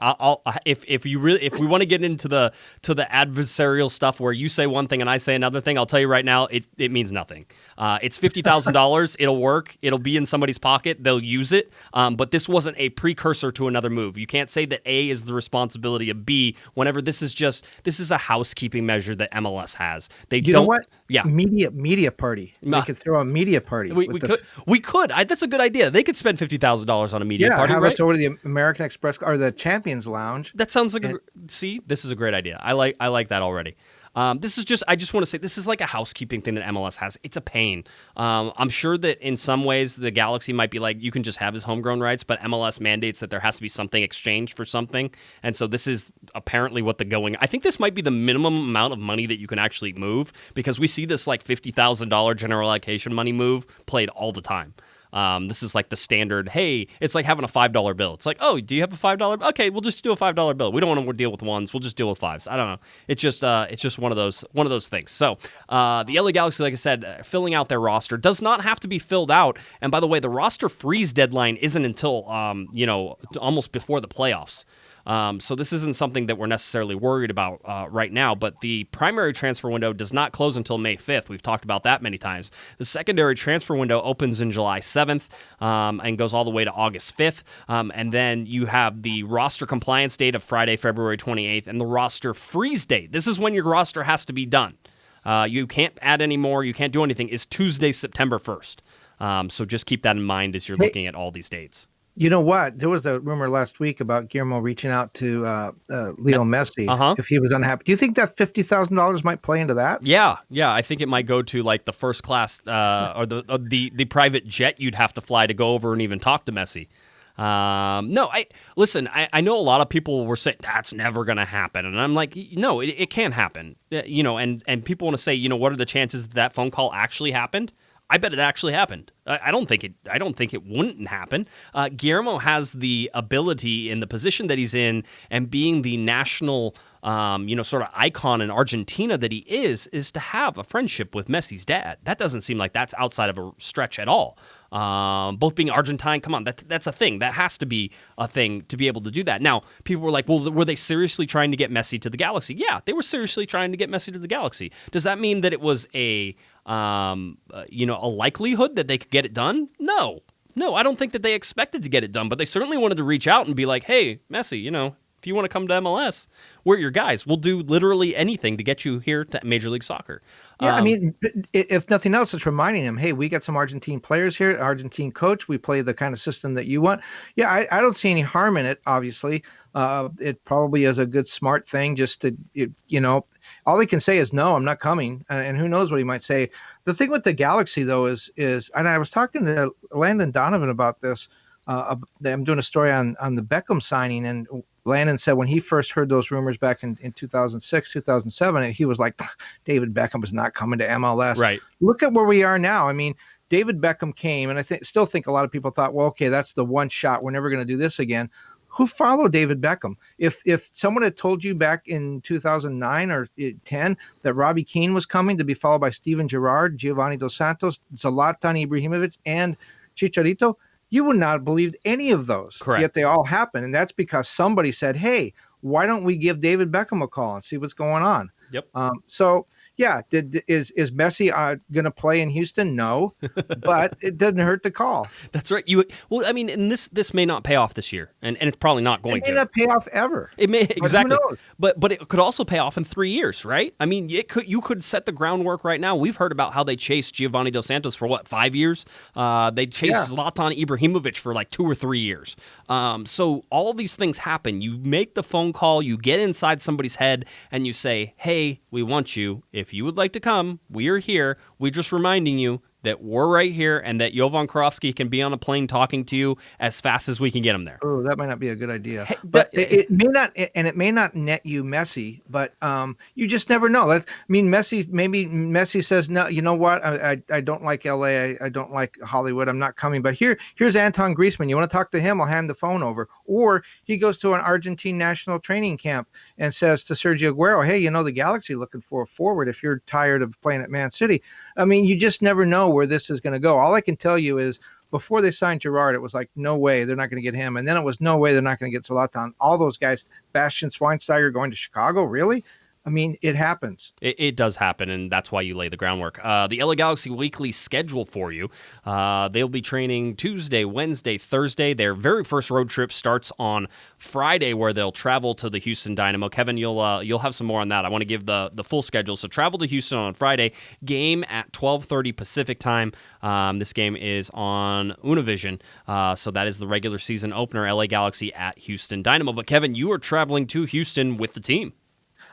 we want to get into the adversarial stuff where you say one thing and I say another thing, I'll tell you right now, it means nothing. It's $50,000. It'll work. It'll be in somebody's pocket. They'll use it. But this wasn't a precursor to another move. You can't say that A is the responsibility of B whenever this is a housekeeping measure that MLS has. You know what? Yeah. Media party. They could throw a media party. We could. That's a good idea. They could spend $50,000 on a media party. Have right? us over to the American Express or the Champions Lounge. That sounds like this is a great idea. I like that already. I just want to say this is like a housekeeping thing that MLS has. It's a pain. I'm sure that in some ways the Galaxy might be like, you can just have his homegrown rights, but MLS mandates that there has to be something exchanged for something. And so this is apparently what I think this might be the minimum amount of money that you can actually move, because we see this like $50,000 general allocation money move played all the time. This is like the standard, hey, it's like having a $5 bill. It's like, oh, do you have a $5? Okay, we'll just do a $5 bill. We don't want to deal with ones. We'll just deal with fives. I don't know. It's just one of those things. So the LA Galaxy, like I said, filling out their roster does not have to be filled out. And by the way, the roster freeze deadline isn't until almost before the playoffs. So this isn't something that we're necessarily worried about right now, but the primary transfer window does not close until May 5th. We've talked about that many times. The secondary transfer window opens in July 7th and goes all the way to August 5th. And then you have the roster compliance date of Friday, February 28th, and the roster freeze date. This is when your roster has to be done. You can't add any more. You can't do anything. Is Tuesday, September 1st. So just keep that in mind as you're looking at all these dates. You know what? There was a rumor last week about Guillermo reaching out to Leo Messi if he was unhappy. Do you think that $50,000 might play into that? Yeah. I think it might go to like the first class or the private jet you'd have to fly to go over and even talk to Messi. No, I know a lot of people were saying that's never going to happen, and I'm like, no, it can happen. And people want to say, what are the chances that phone call actually happened? I bet it actually happened. I don't think it wouldn't happen. Guillermo has the ability in the position that he's in, and being the national, sort of icon in Argentina that he is to have a friendship with Messi's dad. That doesn't seem like that's outside of a stretch at all. Both being Argentine, come on, that's a thing. That has to be a thing to be able to do that. Now, people were like, well, were they seriously trying to get Messi to the Galaxy? Yeah, they were seriously trying to get Messi to the Galaxy. Does that mean that it was a likelihood that they could get it done? No, I don't think that they expected to get it done, but they certainly wanted to reach out and be like, hey, Messi, if you want to come to MLS, we're your guys. We'll do literally anything to get you here to Major League Soccer. Yeah, I mean, if nothing else, it's reminding him, hey, we got some Argentine players here, Argentine coach. We play the kind of system that you want. Yeah, I don't see any harm in it, obviously. It probably is a good, smart thing just to, all they can say is, no, I'm not coming. And who knows what he might say. The thing with the Galaxy, though, is and I was talking to Landon Donovan about this. I'm doing a story on the Beckham signing, and Landon said when he first heard those rumors back in 2006, 2007, he was like, David Beckham is not coming to MLS. Right. Look at where we are now. I mean, David Beckham came, and I still think a lot of people thought, well, okay, that's the one shot. We're never going to do this again. Who followed David Beckham? If someone had told you back in 2009 or 10 that Robbie Keane was coming to be followed by Steven Gerrard, Giovanni Dos Santos, Zlatan Ibrahimovic, and Chicharito, you would not have believed any of those. Correct. Yet they all happened. And that's because somebody said, hey, why don't we give David Beckham a call and see what's going on? Yep. So, yeah, is Messi going to play in Houston? No, but it doesn't hurt to call. That's right. And this may not pay off this year, and it's probably not going to. It may not pay off ever. It may, exactly. But it could also pay off in 3 years, right? I mean, you could set the groundwork right now. We've heard about how they chased Giovanni Dos Santos for 5 years? They chased Zlatan Ibrahimovic for like 2 or 3 years. So all these things happen. You make the phone call, you get inside somebody's head, and you say, hey, we want you. If you would like to come, we are here. We're just reminding you that we're right here and that Jovan Karofsky can be on a plane talking to you as fast as we can get him there. Oh, that might not be a good idea. Hey, but it may not, and it may not net you Messi, but you just never know. Maybe Messi says, no, you know what? I don't like LA. I don't like Hollywood. I'm not coming. But here's Anton Griezmann. You want to talk to him? I'll hand the phone over. Or he goes to an Argentine national training camp and says to Sergio Aguero, hey, the Galaxy looking for a forward if you're tired of playing at Man City. I mean, you just never know where this is going to go. All I can tell you is before they signed Gerrard, it was like, no way, they're not going to get him. And then it was no way they're not going to get Zlatan. All those guys, Bastian Schweinsteiger going to Chicago, really? I mean, it happens. It does happen, and that's why you lay the groundwork. The LA Galaxy weekly schedule for you. They'll be training Tuesday, Wednesday, Thursday. Their very first road trip starts on Friday, where they'll travel to the Houston Dynamo. Kevin, you'll have some more on that. I want to give the full schedule. So travel to Houston on Friday. Game at 12:30 Pacific time. This game is on Univision. So that is the regular season opener, LA Galaxy at Houston Dynamo. But Kevin, you are traveling to Houston with the team.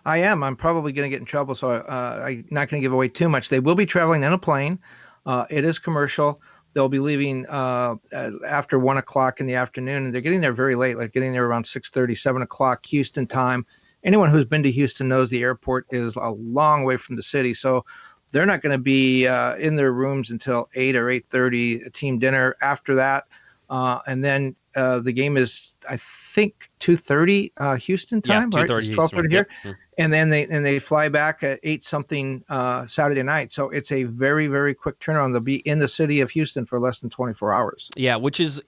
I am. I'm probably going to get in trouble, so I'm not going to give away too much. They will be traveling in a plane. It is commercial. They'll be leaving after 1 o'clock in the afternoon, and they're getting there very late, like getting there around 6:30, 7 o'clock Houston time. Anyone who's been to Houston knows the airport is a long way from the city, so they're not going to be in their rooms until 8 or 8:30, a team dinner after that. And then the game is, I think, 2:30 Houston time, right? It's 12:30 here. Yep. And then they fly back at 8-something Saturday night. So it's a very, very quick turnaround. They'll be in the city of Houston for less than 24 hours. Yeah, which is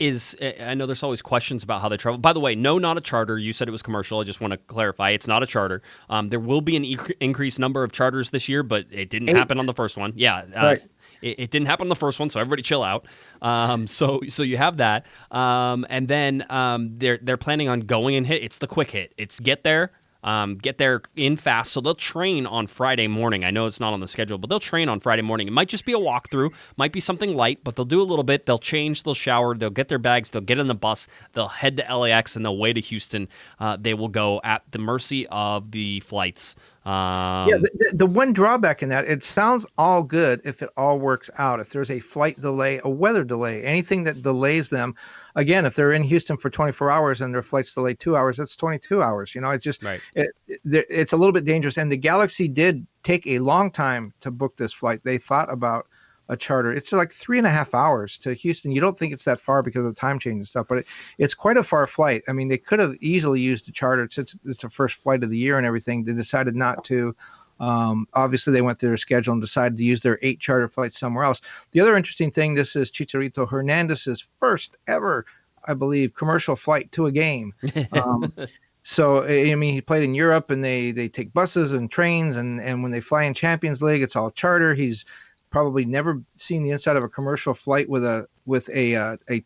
I know there's always questions about how they travel. By the way, no, not a charter. You said it was commercial. I just want to clarify. It's not a charter. There will be an increased number of charters this year, but it didn't happen on the first one. Yeah. Right. It didn't happen on the first one, so everybody chill out. So you have that, and then they're planning on going and hit. It's the quick hit. It's get there, get there in fast, so they'll train on Friday morning. I know it's not on the schedule, but they'll train on Friday morning. It might just be a walkthrough, might be something light, but they'll do a little bit. They'll change, they'll shower, they'll get their bags, they'll get in the bus, they'll head to LAX, and they'll way to Houston. They will go at the mercy of the flights. The one drawback in that, it sounds all good if it all works out. If there's a flight delay, a weather delay, anything that delays them, again, if they're in Houston for 24 hours and their flight's delayed 2 hours, that's 22 hours. It's just, right. It's a little bit dangerous. And the Galaxy did take a long time to book this flight. They thought about a charter. It's like 3.5 hours to Houston. You don't think it's that far because of the time change and stuff, but it's quite a far flight. I mean, they could have easily used a charter since it's the first flight of the year and everything. They decided not to. Obviously, they went through their schedule and decided to use their 8 charter flights somewhere else. The other interesting thing, this is Chicharito Hernandez's first ever, I believe, commercial flight to a game. So, I mean, he played in Europe, and they take buses and trains, and when they fly in Champions League, it's all charter. He's probably never seen the inside of a commercial flight with a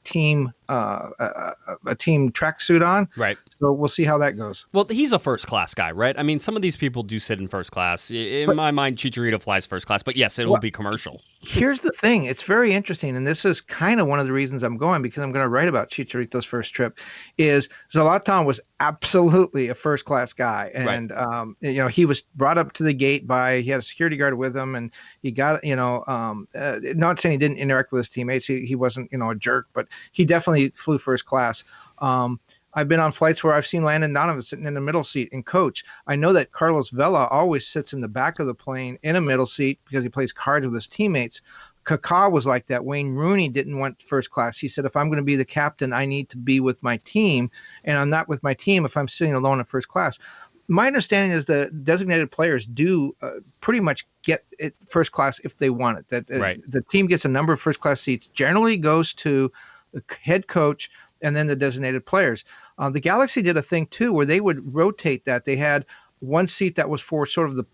team tracksuit on. Right. So we'll see how that goes. Well, he's a first class guy, right? I mean, some of these people do sit in first class. In my mind, Chicharito flies first class, but yes, it will be commercial. Here's the thing. It's very interesting, and this is kind of one of the reasons I'm going, because I'm going to write about Chicharito's first trip, is Zlatan was absolutely a first class guy. And, right. He was brought up to the gate he had a security guard with him, and he got, not saying he didn't interact with his teammates. He wasn't, a jerk, but he definitely flew first class. I've been on flights where I've seen Landon Donovan sitting in the middle seat and coach. I know that Carlos Vela always sits in the back of the plane in a middle seat because he plays cards with his teammates. Kaká was like that. Wayne Rooney didn't want first class. He said, if I'm going to be the captain, I need to be with my team, and I'm not with my team if I'm sitting alone in first class. My understanding is the designated players do pretty much get it first class if they want it. That the team gets a number of first class seats, generally goes to the head coach and then the designated players. The Galaxy did a thing too where they would rotate that. They had one seat that was for sort of the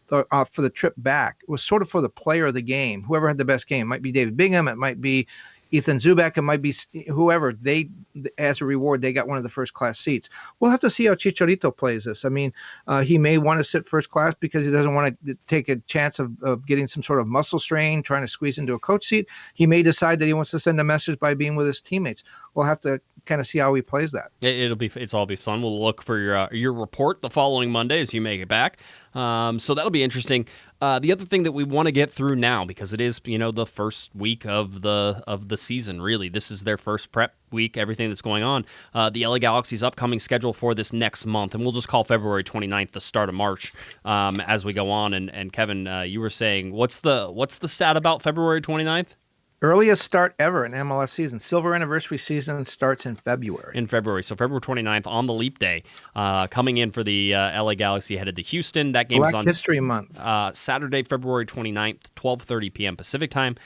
for the trip back. It was sort of for the player of the game, whoever had the best game. It might be David Bingham, it might be Ethan Zubak, it might be whoever. They, as a reward, they got one of the first class seats. We'll have to see how Chicharito plays this. I mean, he may want to sit first class because he doesn't want to take a chance of getting some sort of muscle strain, trying to squeeze into a coach seat. He may decide that he wants to send a message by being with his teammates. We'll have to kind of see how he plays that. It's all be fun. We'll look for your report the following Monday as you make it back. So that'll be interesting. The other thing that we want to get through now, because it is, the first week of the season, really. This is their first prep week, everything that's going on. The LA Galaxy's upcoming schedule for this next month, and we'll just call February 29th the start of March as we go on. And Kevin, you were saying, what's the stat about February 29th? Earliest start ever in MLS season. Silver anniversary season starts in February. So February 29th on the Leap Day, coming in for the LA Galaxy headed to Houston. That game is on History Month. Saturday, February 29th, 12:30 p.m. Pacific time.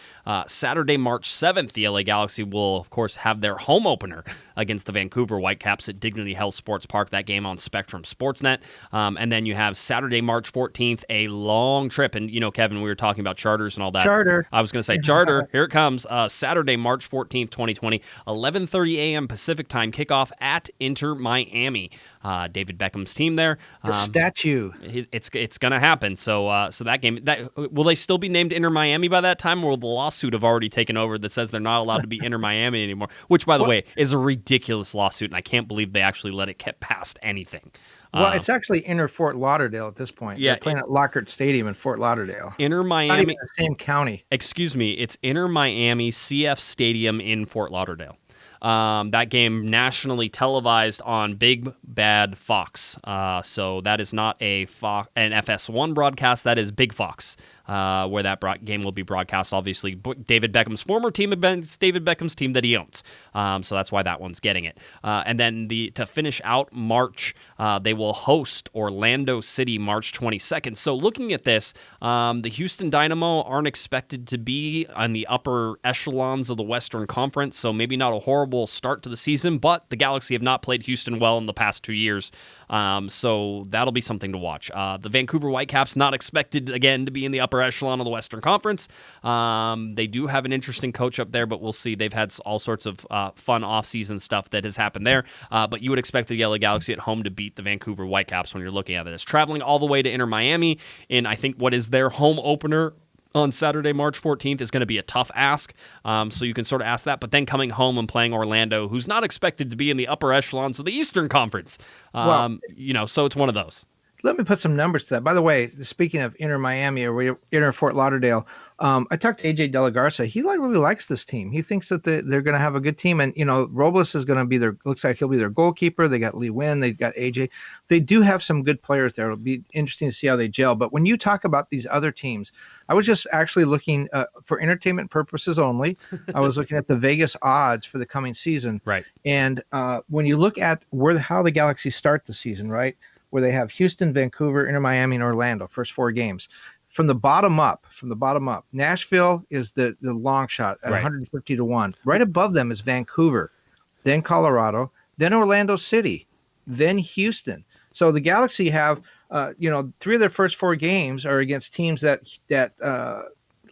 Saturday, March 7th, the LA Galaxy will, of course, have their home opener against the Vancouver Whitecaps at Dignity Health Sports Park. That game on Spectrum Sportsnet. And then you have Saturday, March 14th, a long trip. And, Kevin, we were talking about charters and all that. Charter. I was going to say charter. Here it comes. Saturday, March 14th, 2020, 11:30 a.m. Pacific time, kickoff at Inter Miami. David Beckham's team there. The statue. It's going to happen. So that game, will they still be named Inter Miami by that time, or will the lawsuit have already taken over that says they're not allowed to be Inter Miami anymore? Which, by the way, is a ridiculous lawsuit, and I can't believe they actually let it get past anything. Well, it's actually Inter Fort Lauderdale at this point. Yeah, they're playing at Lockhart Stadium in Fort Lauderdale. Inter Miami, not even the same county. Excuse me, it's Inter Miami CF Stadium in Fort Lauderdale. That game nationally televised on Big Bad Fox. So that is not an FS1 broadcast. That is Big Fox, where that game will be broadcast. Obviously, David Beckham's former team against David Beckham's team that he owns. So that's why that one's getting it. And then to finish out March, they will host Orlando City March 22nd. So looking at this, the Houston Dynamo aren't expected to be on the upper echelons of the Western Conference, so maybe not a horrible start to the season, but the Galaxy have not played Houston well in the past 2 years, so that'll be something to watch. The Vancouver Whitecaps not expected, again, to be in the upper upper echelon of the Western Conference. They do have an interesting coach up there, but we'll see. They've had all sorts of fun off-season stuff that has happened there. But you would expect the LA Galaxy at home to beat the Vancouver Whitecaps when you're looking at this. Traveling all the way to Inter Miami in, I think, what is their home opener on Saturday, March 14th is going to be a tough ask, so you can sort of ask that. But then coming home and playing Orlando, who's not expected to be in the upper echelons of the Eastern Conference, so it's one of those. Let me put some numbers to that. By the way, speaking of Inter Miami or Inter Fort Lauderdale, I talked to AJ De La Garza. He really likes this team. He thinks that they're going to have a good team. And, Robles is going to be looks like he'll be their goalkeeper. They got Lee Wynn. They've got AJ. They do have some good players there. It'll be interesting to see how they gel. But when you talk about these other teams, I was just actually looking for entertainment purposes only. I was looking at the Vegas odds for the coming season. Right. And when you look at how the Galaxy start the season, right, where they have Houston, Vancouver, Inter Miami, and Orlando, first 4 games. From the bottom up, Nashville is the long shot at 150-1. Right above them is Vancouver, then Colorado, then Orlando City, then Houston. So the Galaxy have, 3 of their first 4 games are against teams that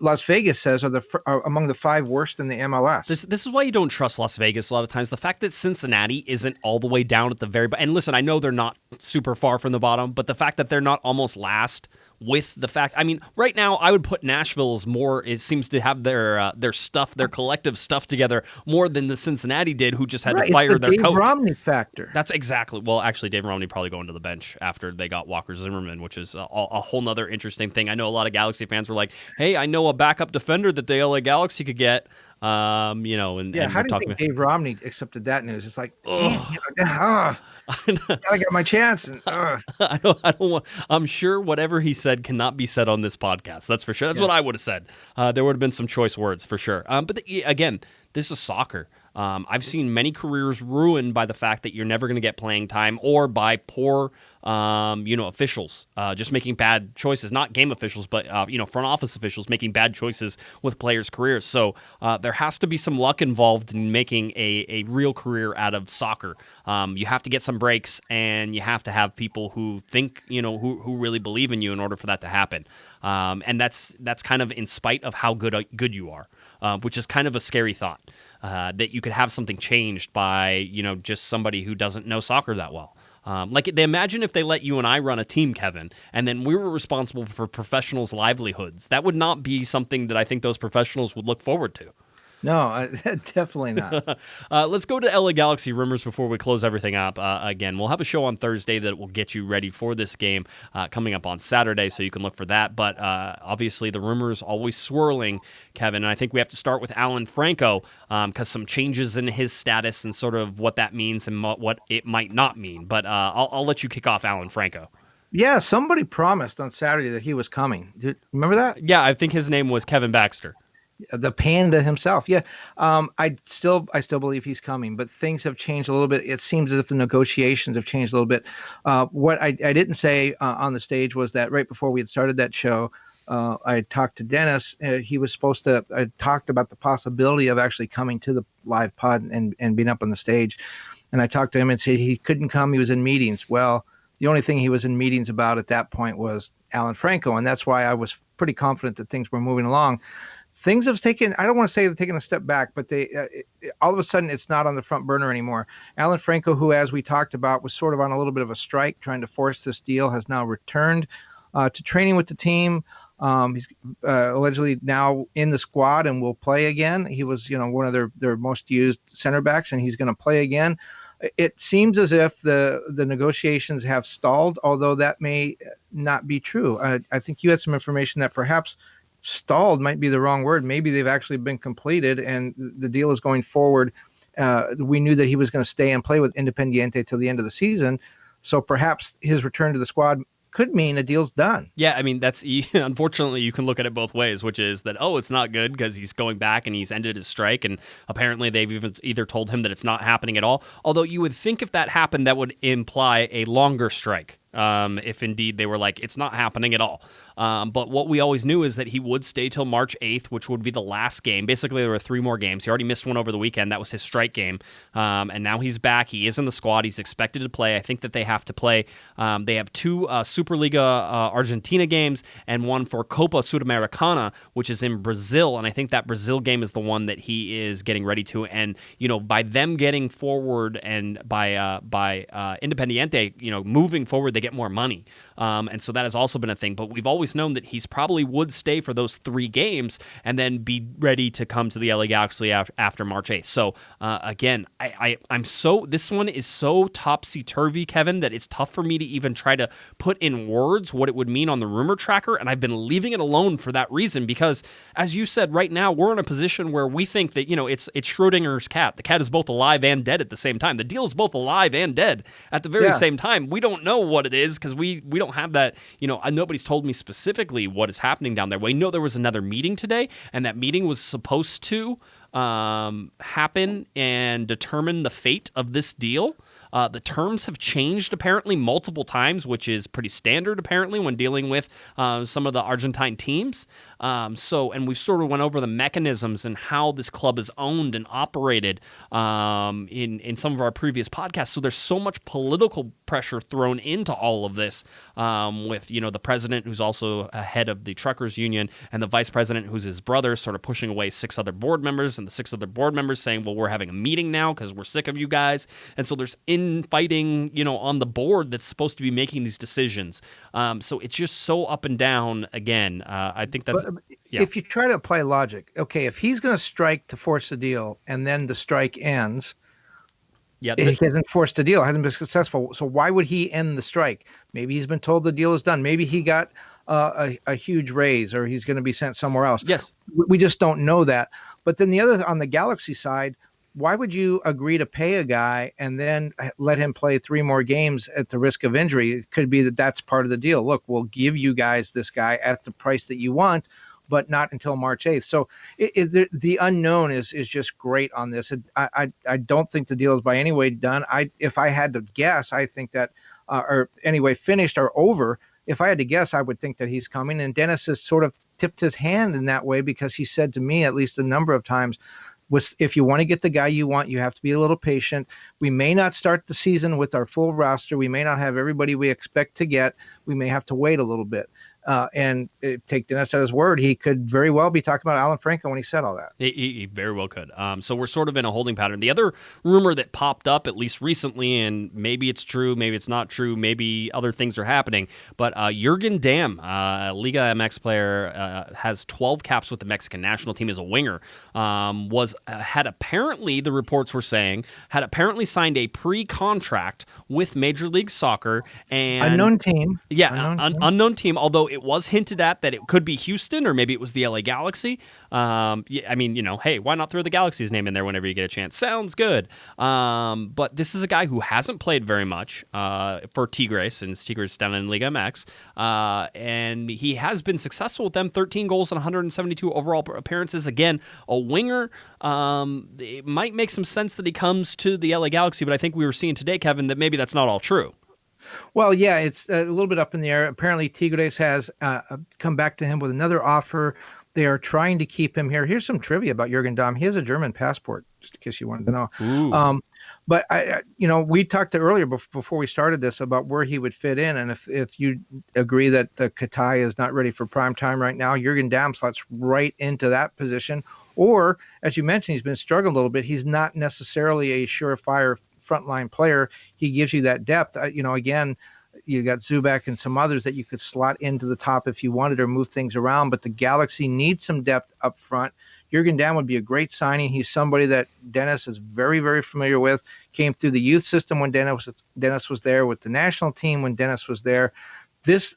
Las Vegas says are among the 5 worst in the MLS. This is why you don't trust Las Vegas a lot of times. The fact that Cincinnati isn't all the way down at the very bottom. And listen, I know they're not super far from the bottom, but the fact that they're not almost last with the fact, right now I would put Nashville as more, it seems to have their stuff, their collective stuff together more than the Cincinnati did, who just had to fire their Dave coach. Romney factor. That's exactly, well, actually Dave Romney probably going to the bench after they got Walker Zimmerman, which is a whole nother interesting thing. I know a lot of Galaxy fans were like, hey, I know a backup defender that the LA Galaxy could get. How do you think Dave Romney accepted that news? It's like, I got my chance. And, I don't want. I'm sure whatever he said cannot be said on this podcast. That's for sure. That's what I would have said. There would have been some choice words for sure. Again, this is soccer. I've seen many careers ruined by the fact that you're never going to get playing time, or by poor, officials just making bad choices. Not game officials, but front office officials making bad choices with players' careers. So there has to be some luck involved in making a real career out of soccer. You have to get some breaks, and you have to have people who think, who really believe in you in order for that to happen. And that's kind of in spite of how good you are, which is kind of a scary thought. That you could have something changed by, just somebody who doesn't know soccer that well. They imagine if they let you and I run a team, Kevin, and then we were responsible for professionals' livelihoods. That would not be something that I think those professionals would look forward to. No, definitely not. Let's go to LA Galaxy rumors before we close everything up. Again, we'll have a show on Thursday that will get you ready for this game coming up on Saturday, so you can look for that. But obviously, the rumors always swirling, Kevin. And I think we have to start with Alan Franco because some changes in his status and sort of what that means and what it might not mean. But I'll let you kick off Alan Franco. Yeah, somebody promised on Saturday that he was coming. Remember that? Yeah, I think his name was Kevin Baxter. The Panda himself. Yeah. I still believe he's coming, but things have changed a little bit. It seems as if the negotiations have changed a little bit. What I didn't say on the stage was that right before we had started that show, I talked to Dennis. He was supposed to, I talked about the possibility of actually coming to the live pod and being up on the stage. And I talked to him and said he couldn't come. He was in meetings. Well, the only thing he was in meetings about at that point was Alan Franco. And that's why I was pretty confident that things were moving along. Things have taken, I don't want to say they've taken a step back, but they all of a sudden it's not on the front burner anymore. Alan Franco, who, as we talked about, was sort of on a little bit of a strike trying to force this deal, has now returned to training with the team. He's allegedly now in the squad and will play again. He was, one of their most used center backs, and he's going to play again. It seems as if the negotiations have stalled, although that may not be true. I think you had some information that perhaps stalled might be the wrong word. Maybe they've actually been completed and the deal is going forward. We knew that he was going to stay and play with Independiente till the end of the season. So perhaps his return to the squad could mean a deal's done. Yeah, that's unfortunately you can look at it both ways, which is that, it's not good because he's going back and he's ended his strike, and apparently they've even either told him that it's not happening at all. Although you would think if that happened, that would imply a longer strike if indeed they were like, it's not happening at all. But what we always knew is that he would stay till March 8th, which would be the last game. Basically, there were 3 more games. He already missed one over the weekend. That was his strike game. And now he's back. He is in the squad. He's expected to play. I think that they have to play. They have 2 Superliga Argentina games and one for Copa Sudamericana, which is in Brazil. And I think that Brazil game is the one that he is getting ready to. And, by them getting forward and by Independiente, moving forward, they get more money. And so that has also been a thing. But we've always known that he's probably would stay for those 3 games and then be ready to come to the LA Galaxy after March 8th. So again, this one is so topsy-turvy, Kevin, that it's tough for me to even try to put in words what it would mean on the rumor tracker. And I've been leaving it alone for that reason, because as you said, right now we're in a position where we think that, it's Schrödinger's cat. The cat is both alive and dead at the same time. The deal is both alive and dead at the very same time. We don't know what it is because we don't have that, nobody's told me specifically what is happening down there. We know there was another meeting today, and that meeting was supposed to happen and determine the fate of this deal. The terms have changed apparently multiple times, which is pretty standard apparently when dealing with some of the Argentine teams. And we've sort of went over the mechanisms and how this club is owned and operated in some of our previous podcasts. So there's so much political pressure thrown into all of this with, the president, who's also head of the truckers union, and the vice president, who's his brother, sort of pushing away 6 other board members, and the 6 other board members saying, well, we're having a meeting now because we're sick of you guys. And so there's infighting, on the board that's supposed to be making these decisions. So it's just so up and down again. I think that's... If you try to apply logic, okay, if he's going to strike to force the deal and then the strike ends, he hasn't forced the deal, hasn't been successful. So why would he end the strike? Maybe he's been told the deal is done. Maybe he got a huge raise, or he's going to be sent somewhere else. Yes. We just don't know that. But then on the Galaxy side, why would you agree to pay a guy and then let him play 3 more games at the risk of injury? It could be that that's part of the deal. Look, we'll give you guys this guy at the price that you want, but not until March 8th. So the unknown is just great on this. I don't think the deal is by any way done. If I had to guess, I think that, or anyway, finished or over. If I had to guess, I would think that he's coming. And Dennis has sort of tipped his hand in that way, because he said to me at least a number of times, if you want to get the guy you want, you have to be a little patient. We may not start the season with our full roster. We may not have everybody we expect to get. We may have to wait a little bit. And take Dennis at his word. He could very well be talking about Alan Franco when he said all that. He very well could. So we're sort of in a holding pattern. The other rumor that popped up, at least recently, and maybe it's true, maybe it's not true, maybe other things are happening, but Jurgen Damm, Liga MX player, has 12 caps with the Mexican national team as a winger, had apparently, the reports were saying, had apparently signed a pre-contract with Major League Soccer. And unknown team. Yeah, unknown team, although it was hinted at that it could be Houston or maybe it was the LA Galaxy. Hey, why not throw the Galaxy's name in there whenever you get a chance? Sounds good. But this is a guy who hasn't played very much for Tigres, since Tigres down in Liga MX. And he has been successful with them, 13 goals and 172 overall appearances. Again, a winger. It might make some sense that he comes to the LA Galaxy, but I think we were seeing today, Kevin, that maybe that's not all true. Well, yeah, it's a little bit up in the air. Apparently, Tigres has come back to him with another offer. They are trying to keep him here. Here's some trivia about Jurgen Damm. He has a German passport, just in case you wanted to know. But we talked earlier before we started this about where he would fit in, and if you agree that the Katai is not ready for prime time right now, Jurgen Damm slots right into that position. Or, as you mentioned, he's been struggling a little bit. He's not necessarily a surefire frontline player. He gives you that depth. Again, you got Zubak and some others that you could slot into the top if you wanted, or move things around. But the Galaxy needs some depth up front. Jurgen Damm would be a great signing. He's somebody that Dennis is very, very familiar with. Came through the youth system when Dennis was there, with the national team when Dennis was there. This,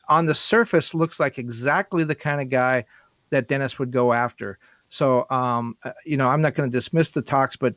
on the surface, looks like exactly the kind of guy that Dennis would go after. So, I'm not going to dismiss the talks, but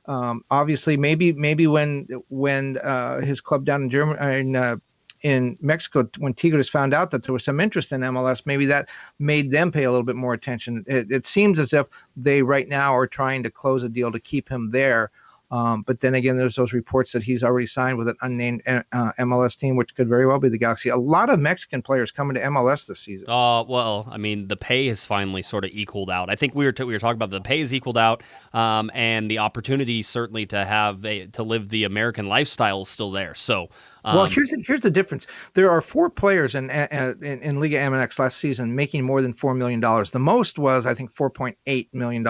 obviously, maybe when his club down in Germany, in Mexico, when Tigres found out that there was some interest in MLS, maybe that made them pay a little bit more attention. It seems as if they right now are trying to close a deal to keep him there. But then again, there's those reports that he's already signed with an unnamed MLS team, which could very well be the Galaxy. A lot of Mexican players coming to MLS this season. Well, I mean, the pay has finally sort of equaled out. I think we were talking about the pay is equaled out, and the opportunity certainly to live the American lifestyle is still there. So. Well, here's the difference. There are 4 players in Liga MX last season making more than $4 million. The most was, I think, $4.8 million.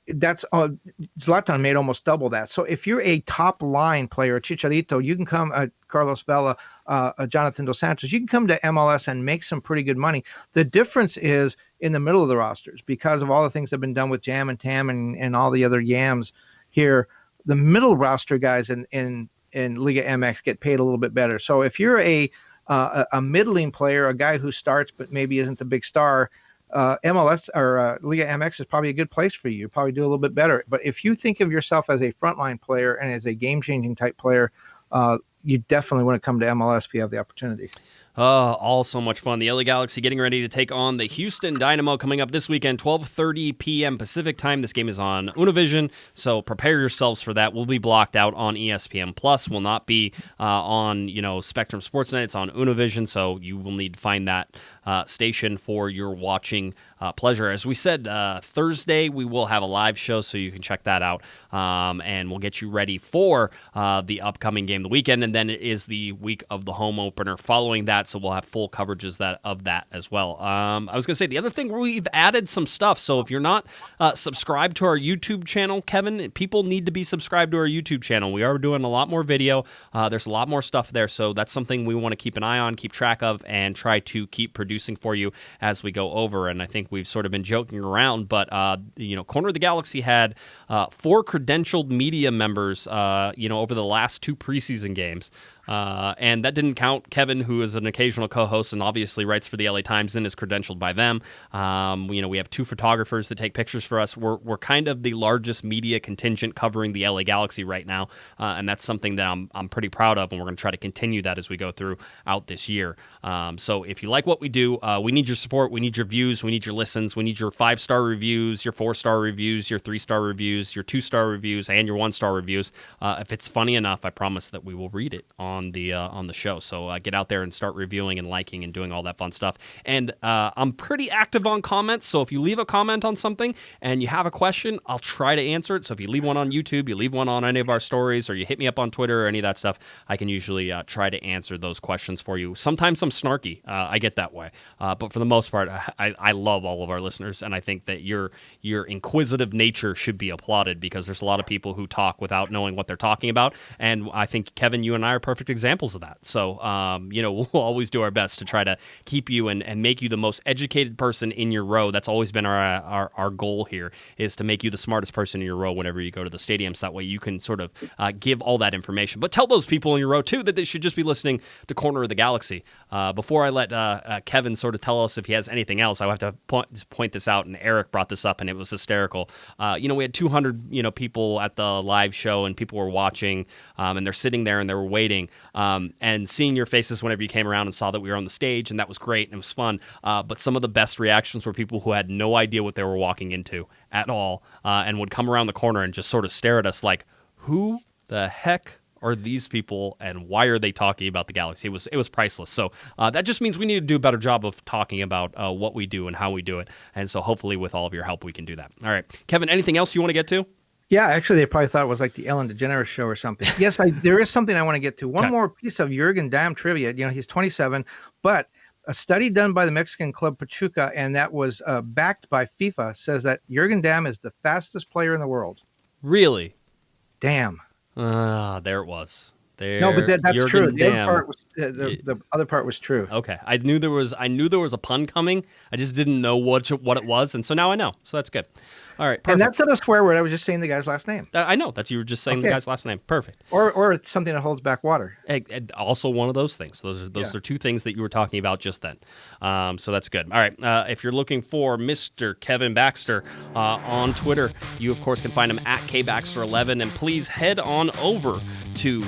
That's Zlatan made almost double that. So if you're a top line player, Chicharito, you can come, Carlos Vela, Jonathan Dos Santos, you can come to MLS and make some pretty good money. The difference is in the middle of the rosters because of all the things that have been done with Jam and Tam and all the other yams here. The middle roster guys in Liga MX get paid a little bit better. So if you're a middling player, a guy who starts but maybe isn't the big star, MLS or Liga MX is probably a good place for you. You probably do a little bit better. But if you think of yourself as a frontline player and as a game-changing type player, you definitely want to come to MLS if you have the opportunity. All so much fun. The LA Galaxy getting ready to take on the Houston Dynamo coming up this weekend, 12:30 p.m. Pacific time. This game is on Univision, so prepare yourselves for that. We'll be blocked out on ESPN Plus. Will not be on Spectrum Sportsnet. It's on Univision, so you will need to find that station for your watching pleasure. As we said, Thursday we will have a live show, so you can check that out, and we'll get you ready for the upcoming game the weekend, and then it is the week of the home opener following that. So we'll have full coverages of that as well. I was going to say, the other thing, we've added some stuff. So if you're not subscribed to our YouTube channel, Kevin, people need to be subscribed to our YouTube channel. We are doing a lot more video. There's a lot more stuff there. So that's something we want to keep an eye on, keep track of, and try to keep producing for you as we go over. And I think we've sort of been joking around, but Corner of the Galaxy had 4 credentialed media members over the last 2 preseason games. And that didn't count Kevin, who is an occasional co-host and obviously writes for the LA Times and is credentialed by them. We have 2 photographers that take pictures for us. We're kind of the largest media contingent covering the LA Galaxy right now, and that's something that I'm pretty proud of, and we're going to try to continue that as we go throughout this year. So if you like what we do, we need your support, we need your views, we need your listens, we need your 5-star reviews, your 4-star reviews, your 3-star reviews, your 2-star reviews, and your 1-star reviews. If it's funny enough, I promise that we will read it on the show. So get out there and start reviewing and liking and doing all that fun stuff. And I'm pretty active on comments, so if you leave a comment on something and you have a question, I'll try to answer it. So if you leave one on YouTube, you leave one on any of our stories, or you hit me up on Twitter or any of that stuff, I can usually try to answer those questions for you. Sometimes I'm snarky. I get that way. But for the most part, I love all of our listeners, and I think that your inquisitive nature should be applauded, because there's a lot of people who talk without knowing what they're talking about. And I think, Kevin, you and I are perfect examples of that. So, we'll always do our best to try to keep you and make you the most educated person in your row. That's always been our goal here, is to make you the smartest person in your row whenever you go to the stadiums. That way you can sort of give all that information. But tell those people in your row, too, that they should just be listening to Corner of the Galaxy. Before I let Kevin sort of tell us if he has anything else, I have to point this out, and Eric brought this up, and it was hysterical. We had 200 people at the live show, and people were watching, and they're sitting there and they were waiting. And seeing your faces whenever you came around and saw that we were on the stage, and that was great and it was fun. But some of the best reactions were people who had no idea what they were walking into at all, and would come around the corner and just sort of stare at us like, who the heck are these people, and why are they talking about the Galaxy? It was priceless. So that just means we need to do a better job of talking about what we do and how we do it. And so hopefully with all of your help, we can do that. All right, Kevin, anything else you want to get to? Yeah, actually, they probably thought it was like the Ellen DeGeneres show or something. Yes, there is something I want to get to. One more piece of Jürgen Damm trivia. He's 27, but a study done by the Mexican club Pachuca, and that was backed by FIFA, says that Jürgen Damm is the fastest player in the world. Really? Damn. There it was. No, but that's Jürgen true. The other part was true. Okay, I knew there was a pun coming. I just didn't know what it was, and so now I know. So that's good. All right, perfect. And that's not a swear word. I was just saying the guy's last name. I know that you were just saying the guy's last name. Perfect. Or something that holds back water. Also one of those things. Those are 2 things that you were talking about just then. So that's good. All right. If you're looking for Mr. Kevin Baxter on Twitter, you of course can find him at KBaxter11, and please head on over to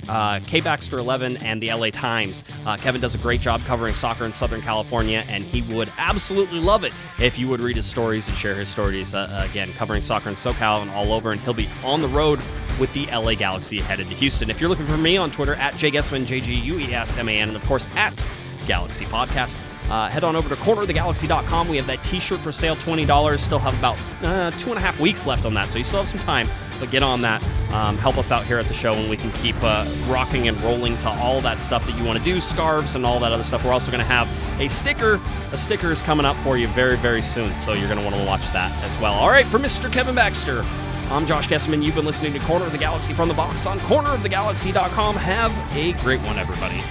Baxter 11, and the LA Times. Kevin does a great job covering soccer in Southern California, and he would absolutely love it if you would read his stories and share his stories. Again, covering soccer in SoCal and all over, and he'll be on the road with the LA Galaxy headed to Houston. If you're looking for me on Twitter, at Guesman, JGUESMAN, and of course at Galaxy Podcast, head on over to cornerofthegalaxy.com. We have that t-shirt for sale, $20. Still have about 2.5 weeks left on that, so you still have some time, but get on that. Help us out here at the show, and we can keep rocking and rolling to all that stuff that you want to do, scarves and all that other stuff. We're also going to have a sticker. A sticker is coming up for you very, very soon, so you're going to want to watch that as well. All right, for Mr. Kevin Baxter, I'm Josh Guesman. You've been listening to Corner of the Galaxy from the box on cornerofthegalaxy.com. Have a great one, everybody.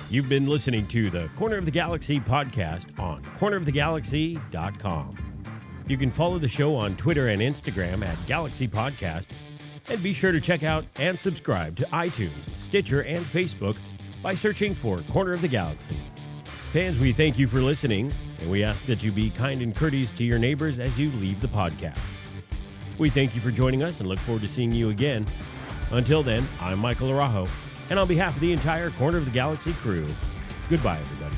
You've been listening to the Corner of the Galaxy podcast on cornerofthegalaxy.com. You can follow the show on Twitter and Instagram at Galaxy Podcast, and be sure to check out and subscribe to iTunes, Stitcher, and Facebook by searching for Corner of the Galaxy. Fans, we thank you for listening, and we ask that you be kind and courteous to your neighbors as you leave the podcast. We thank you for joining us and look forward to seeing you again. Until then, I'm Michael Araujo, and on behalf of the entire Corner of the Galaxy crew, goodbye, everybody.